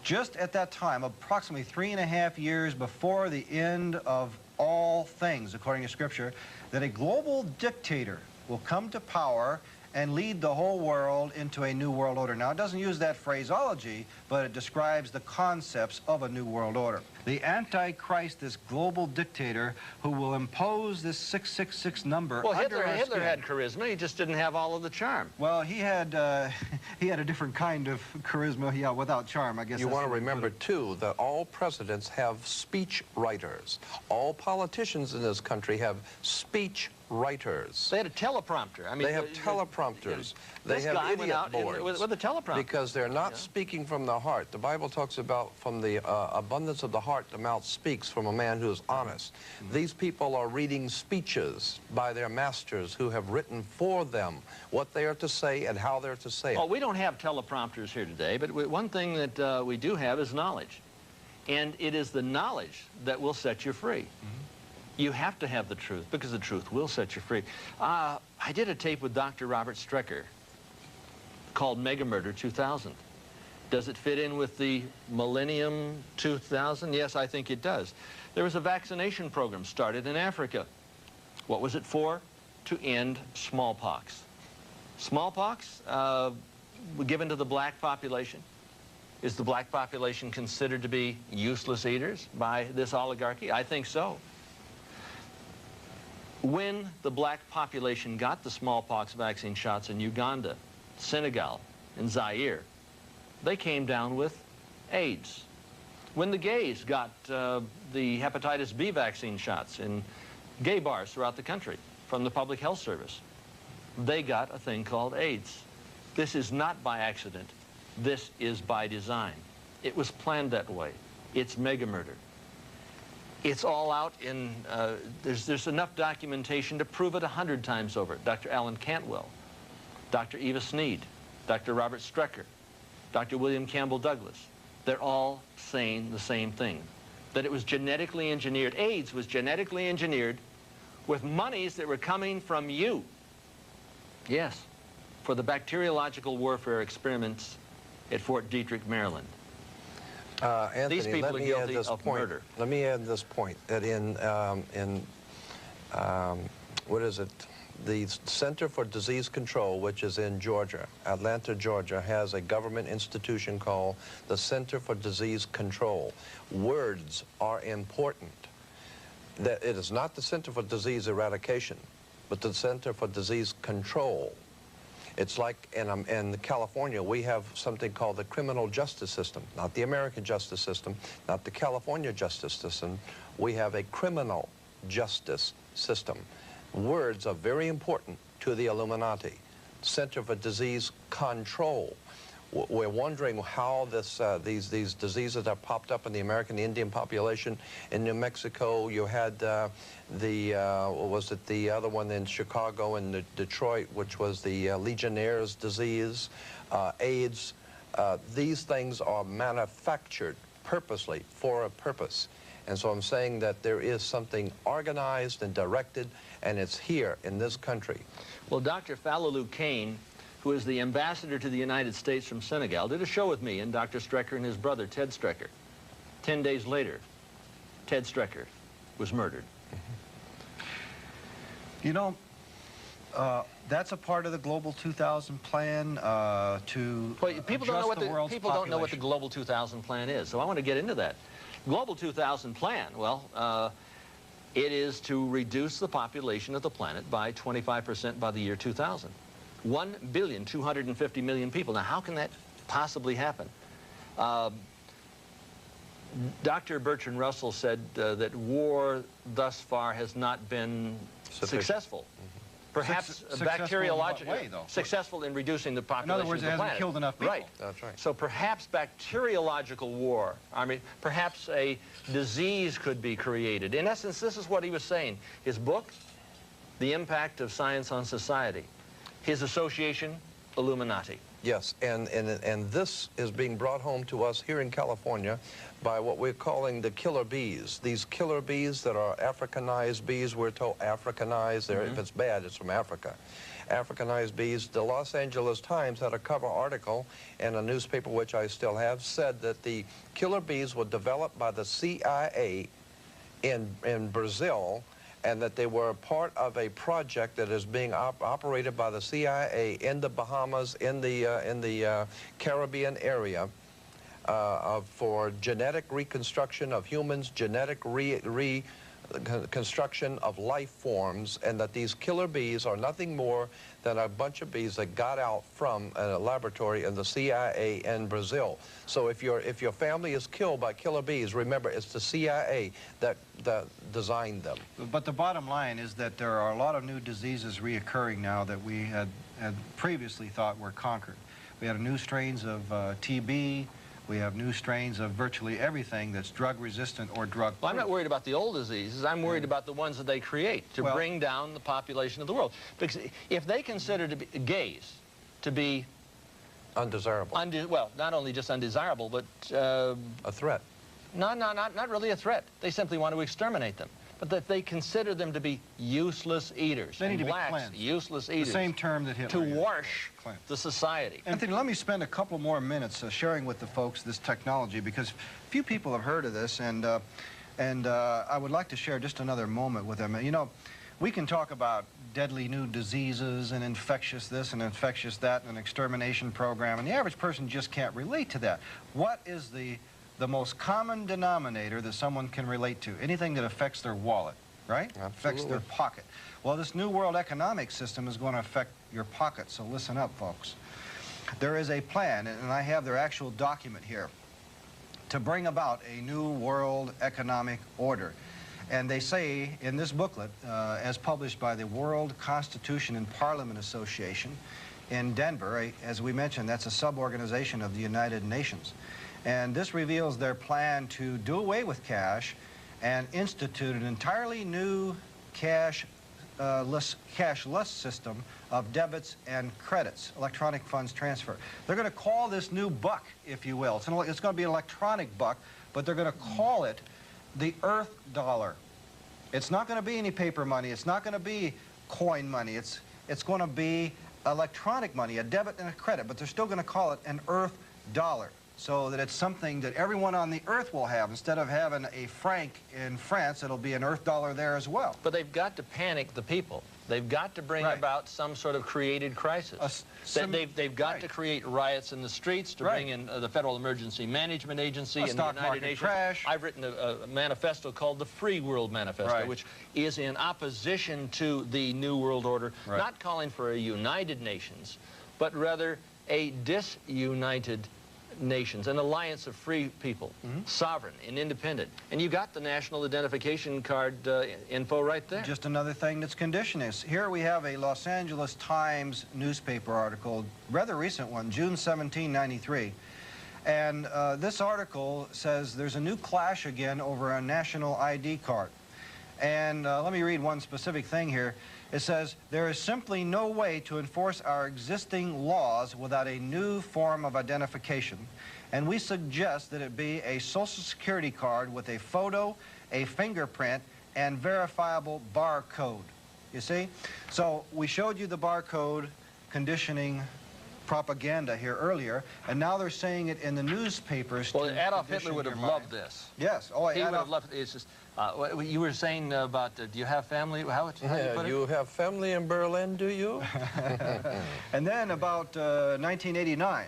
just at that time, approximately 3.5 years before the end of all things, according to Scripture, that a global dictator will come to power and lead the whole world into a new world order. Now, it doesn't use that phraseology, but it describes the concepts of a new world order. The Antichrist, this global dictator who will impose this 666 number Well, under our Hitler skin. had charisma. He just didn't have all of the charm. Well, he had a different kind of charisma, yeah, without charm, I guess. You that's want to the way put remember, it. too, that all presidents have speech writers. All politicians in this country have speech writers. They had a teleprompter. I mean, They have teleprompters. They this have guy went idiot out boards. with a teleprompter. Because they're not speaking from the heart. The Bible talks about from the abundance of the heart, the mouth speaks, from a man who is honest. These people are reading speeches by their masters who have written for them what they are to say and how they're to say it. Oh, we don't have teleprompters here today, but one thing that we do have is knowledge. And it is the knowledge that will set you free. You have to have the truth, because the truth will set you free. I did a tape with Dr. Robert Strecker called Mega Murder 2000. Does it fit in with the Millennium 2000? Yes, I think it does. There was a vaccination program started in Africa. What was it for? To end smallpox. Smallpox given to the black population. Is the black population considered to be useless eaters by this oligarchy? I think so. When the black population got the smallpox vaccine shots in Uganda, Senegal, and Zaire, they came down with AIDS. When the gays got the hepatitis B vaccine shots in gay bars throughout the country from the Public Health Service, they got a thing called AIDS. This is not by accident. This is by design. It was planned that way. It's mega murder. It's all out in, there's enough documentation to prove it 100 times over. Dr. Alan Cantwell, Dr. Eva Sneed, Dr. Robert Strecker, Dr. William Campbell Douglas. They're all saying the same thing, that it was genetically engineered. AIDS was genetically engineered with monies that were coming from you. Yes, for the bacteriological warfare experiments at Fort Detrick, Maryland. Anthony, These people let are me guilty add this of point. murder. Let me add this point, that what is it? The Center for Disease Control, which is in Georgia, Atlanta, Georgia, has a government institution called the Center for Disease Control. Words are important. That it is not the Center for Disease Eradication, but the Center for Disease Control. It's like in California, we have something called the criminal justice system, not the American justice system, not the California justice system. We have a criminal justice system. Words are very important to the Illuminati. Center for Disease Control. We're wondering how these diseases have popped up in the American Indian population. In New Mexico, you had what was it, the other one in Chicago and Detroit, which was the Legionnaire's disease, AIDS. These things are manufactured purposely for a purpose. And so I'm saying that there is something organized and directed, and it's here in this country. Well, Dr. Falalu Kane, who is the ambassador to the United States from Senegal, did a show with me and Dr. Strecker and his brother, Ted Strecker. 10 days later, Ted Strecker was murdered. You know, that's a part of the Global 2000 plan to Well, people don't know what the world's people don't know what the population. Global 2000 plan is, so I want to get into that. Global 2000 plan, well, it is to reduce the population of the planet by 25% by the year 2000. 1,250,000,000 people. Now, how can that possibly happen? Dr. Bertrand Russell said that war thus far has not been successful. Perhaps successful in reducing the population. In other words, of it the hasn't planet. killed enough people. Right. That's right. So perhaps bacteriological war, I mean, perhaps a disease could be created. In essence, this is what he was saying. His book, The Impact of Science on Society. His association, Illuminati. Yes, and this is being brought home to us here in California by what we're calling the killer bees. These killer bees that are Africanized bees, we're told Africanized. If it's bad, it's from Africa. Africanized bees. The Los Angeles Times had a cover article in a newspaper, which I still have, said that the killer bees were developed by the CIA in Brazil, and that they were part of a project that is being operated by the CIA in the Bahamas, in the Caribbean area. for genetic reconstruction of humans, genetic reconstruction of life forms, and that these killer bees are nothing more than a bunch of bees that got out from a laboratory in the CIA in Brazil. So if your family is killed by killer bees, remember it's the CIA that designed them. But the bottom line is that there are a lot of new diseases reoccurring now that we had previously thought were conquered. We had new strains of TB. We have new strains of virtually everything that's drug-resistant or drug-proof. Well, I'm not worried about the old diseases. I'm worried about the ones that they create to bring down the population of the world. Because if they consider gays to be undesirable, well, not only just undesirable, but a threat. No, not really a threat. They simply want to exterminate them. But that they consider them to be useless eaters. They need to be blacks, cleansed. useless eaters. The same term that Hitler to used. wash the society. Anthony, let me spend a couple more minutes sharing with the folks this technology, because few people have heard of this, and I would like to share just another moment with them. You know, we can talk about deadly new diseases and infectious this and infectious that and an extermination program, and the average person just can't relate to that. What is the most common denominator that someone can relate to? Anything that affects their wallet, right? Absolutely. Affects their pocket. Well, this new world economic system is going to affect your pocket, so listen up, folks. There is a plan, and I have their actual document here, to bring about a new world economic order. And they say in this booklet, as published by the World Constitution and Parliament Association in Denver, as we mentioned, that's a sub-organization of the United Nations. And this reveals their plan to do away with cash and institute an entirely new cashless system of debits and credits, electronic funds transfer. They're going to call this new buck, if you will. It's going to be an electronic buck, but they're going to call it the Earth dollar. It's not going to be any paper money. It's not going to be coin money. It's going to be electronic money, a debit and a credit, but they're still going to call it an Earth dollar, so that it's something that everyone on the earth will have. Instead of having a franc in France, it'll be an Earth dollar there as well. But they've got to panic the people. They've got to bring about some sort of created crisis. They've got to create riots in the streets to bring in the Federal Emergency Management Agency and the United Nations. Crash. I've written a manifesto called the Free World Manifesto, which is in opposition to the New World Order, not calling for a United Nations, but rather a disunited nations, an alliance of free people, sovereign and independent. And you got the national identification card info right there. Just another thing that's conditioning. Here we have a Los Angeles Times newspaper article, rather recent one, June 17, 93. And this article says there's a new clash again over a national ID card. And let me read one specific thing here. It says, there is simply no way to enforce our existing laws without a new form of identification, and we suggest that it be a Social Security card with a photo, a fingerprint, and verifiable barcode. You see? So we showed you the barcode conditioning propaganda here earlier, and now they're saying it in the newspapers. Well, Adolf Hitler would have loved this. Yes. Oh, he would have loved it. It's just, you were saying about, do you have family? How would you put it? You have family in Berlin, do you? And then about 1989,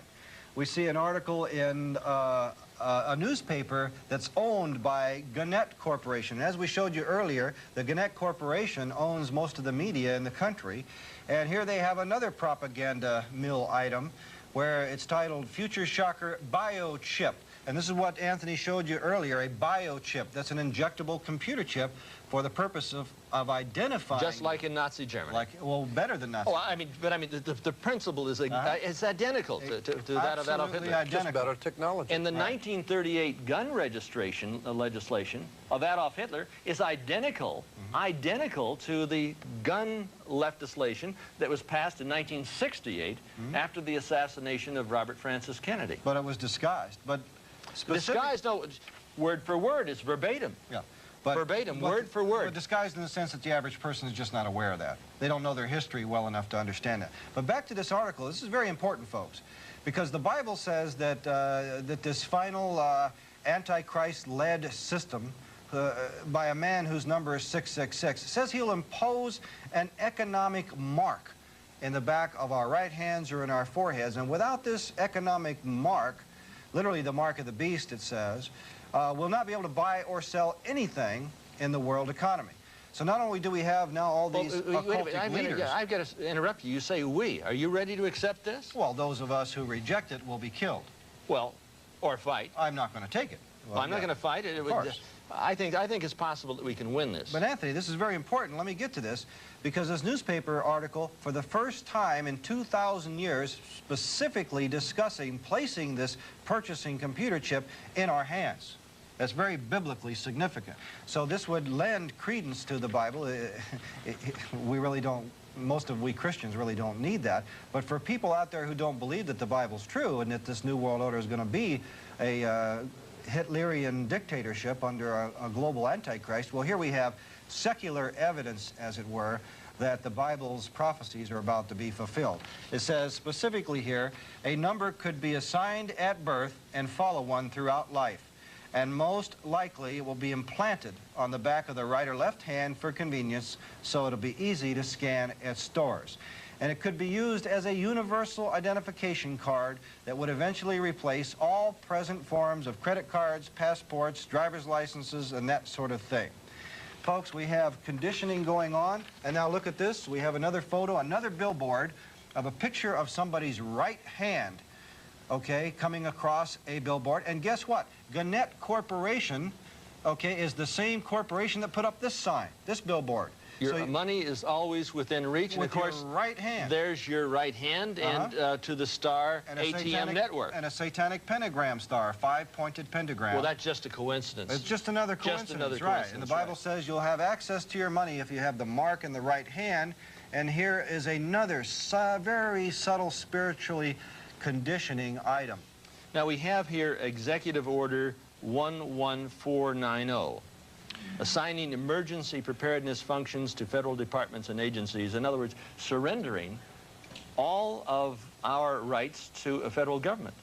we see an article in a newspaper that's owned by Gannett Corporation. As we showed you earlier, the Gannett Corporation owns most of the media in the country. And here they have another propaganda mill item where it's titled Future Shocker Biochip. And this is what Anthony showed you earlier, a biochip. That's an injectable computer chip for the purpose of identifying... Just like in Nazi Germany. Well, better than Nazi. Oh, I mean, the principle is it's identical to that of Adolf Hitler. Identical. Just better technology. And the 1938 gun registration legislation of Adolf Hitler is identical to the gun legislation that was passed in 1968 after the assassination of Robert Francis Kennedy. But it was disguised. But disguised, no, word for word, it's verbatim. Yeah. Verbatim, word for word. But disguised in the sense that the average person is just not aware of that. They don't know their history well enough to understand that. But back to this article, this is very important, folks, because the Bible says that, that this final Antichrist-led system by a man whose number is 666, says he'll impose an economic mark in the back of our right hands or in our foreheads. And without this economic mark, literally the mark of the beast, it says, will not be able to buy or sell anything in the world economy. So not only do we have now all these occultic leaders... I've got to interrupt you. You say we. Are you ready to accept this? Well, those of us who reject it will be killed. Well, or fight. I'm not going to take it. Well, I'm not going to fight it. Of course. I think it's possible that we can win this. But Anthony, this is very important. Let me get to this, because this newspaper article, for the first time in 2,000 years, specifically discussing placing this purchasing computer chip in our hands. That's very biblically significant. So this would lend credence to the Bible. We really don't, most of we Christians really don't need that. But for people out there who don't believe that the Bible's true and that this New World Order is going to be a Hitlerian dictatorship under a global antichrist, well, here we have secular evidence, as it were, that the Bible's prophecies are about to be fulfilled. It says specifically here, a number could be assigned at birth and follow one throughout life, and most likely it will be implanted on the back of the right or left hand for convenience, so it'll be easy to scan at stores. And it could be used as a universal identification card that would eventually replace all present forms of credit cards, passports, driver's licenses, and that sort of thing. Folks, we have conditioning going on, and now look at this. We have another photo, another billboard of a picture of somebody's right hand, okay, coming across a billboard. And guess what? Gannett Corporation, okay, is the same corporation that put up this sign, this billboard. Your money is always within reach, and of course, your right hand. There's your right hand, and to the star and ATM network. And a satanic pentagram star, 5-pointed pentagram. Well, that's just a coincidence. It's just another coincidence, just another right? coincidence, And the Bible says you'll have access to your money if you have the mark in the right hand. And here is another very subtle spiritually conditioning item. Now we have here Executive Order 11490. Assigning emergency preparedness functions to federal departments and agencies. In other words, surrendering all of our rights to a federal government.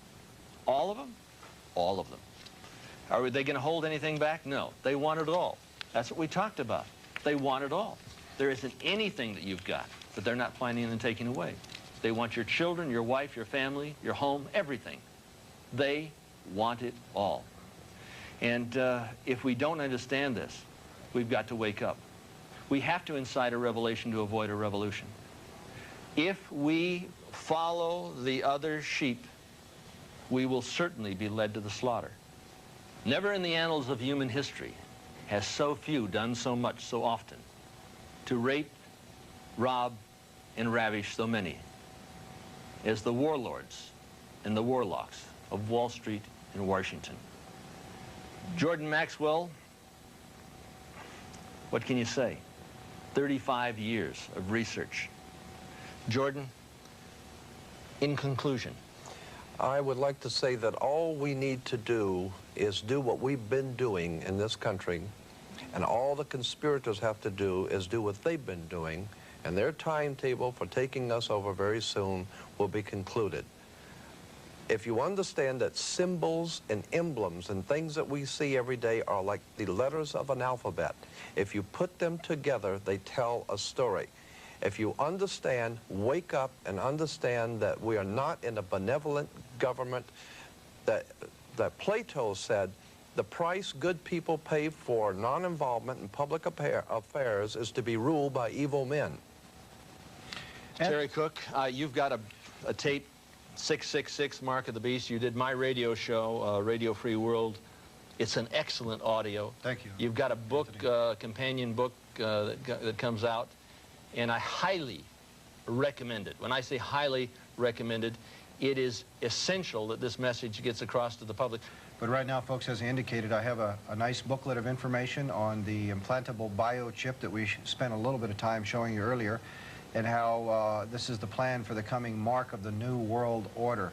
All of them? All of them. Are they going to hold anything back? No. They want it all. That's what we talked about. They want it all. There isn't anything that you've got that they're not finding and taking away. They want your children, your wife, your family, your home, everything. They want it all. And if we don't understand this, we've got to wake up. We have to incite a revelation to avoid a revolution. If we follow the other sheep, we will certainly be led to the slaughter. Never in the annals of human history has so few done so much so often to rape, rob, and ravish so many as the warlords and the warlocks of Wall Street and Washington. Jordan Maxwell, what can you say? 35 years of research. Jordan, in conclusion. I would like to say that all we need to do is do what we've been doing in this country, and all the conspirators have to do is do what they've been doing, and their timetable for taking us over very soon will be concluded. If you understand that symbols and emblems and things that we see every day are like the letters of an alphabet, if you put them together, they tell a story. If you understand, wake up and understand that we are not in a benevolent government, that Plato said, the price good people pay for non-involvement in public affairs is to be ruled by evil men. Terry Cook, you've got a tape, 666, Mark of the Beast. You did my radio show, Radio Free World. It's an excellent audio. Thank you. You've got a book, companion book that comes out, and I highly recommend it. When I say highly recommended, it is essential that this message gets across to the public. But right now, folks, as I indicated, I have a nice booklet of information on the implantable biochip that we spent a little bit of time showing you earlier, and how this is the plan for the coming mark of the New World Order.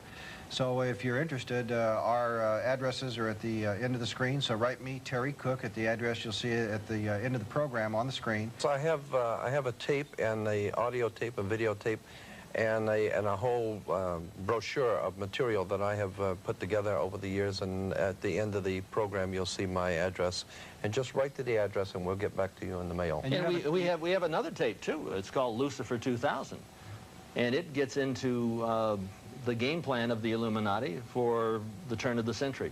So if you're interested, our addresses are at the end of the screen. So write me, Terry Cook, at the address you'll see at the end of the program on the screen. So I have a tape and a audio tape, a videotape, and a whole brochure of material that I have put together over the years. And at the end of the program, you'll see my address. And just write to the address, and we'll get back to you in the mail. And we have another tape too. It's called Lucifer 2000, and it gets into the game plan of the Illuminati for the turn of the century.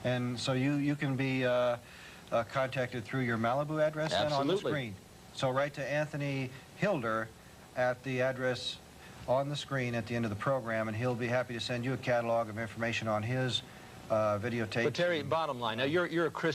And so you can be contacted through your Malibu address then on the Absolutely. screen. So write to Anthony Hilder at the address on the screen at the end of the program, and he'll be happy to send you a catalog of information on his videotapes. But Terry, bottom line, now you're a Christian.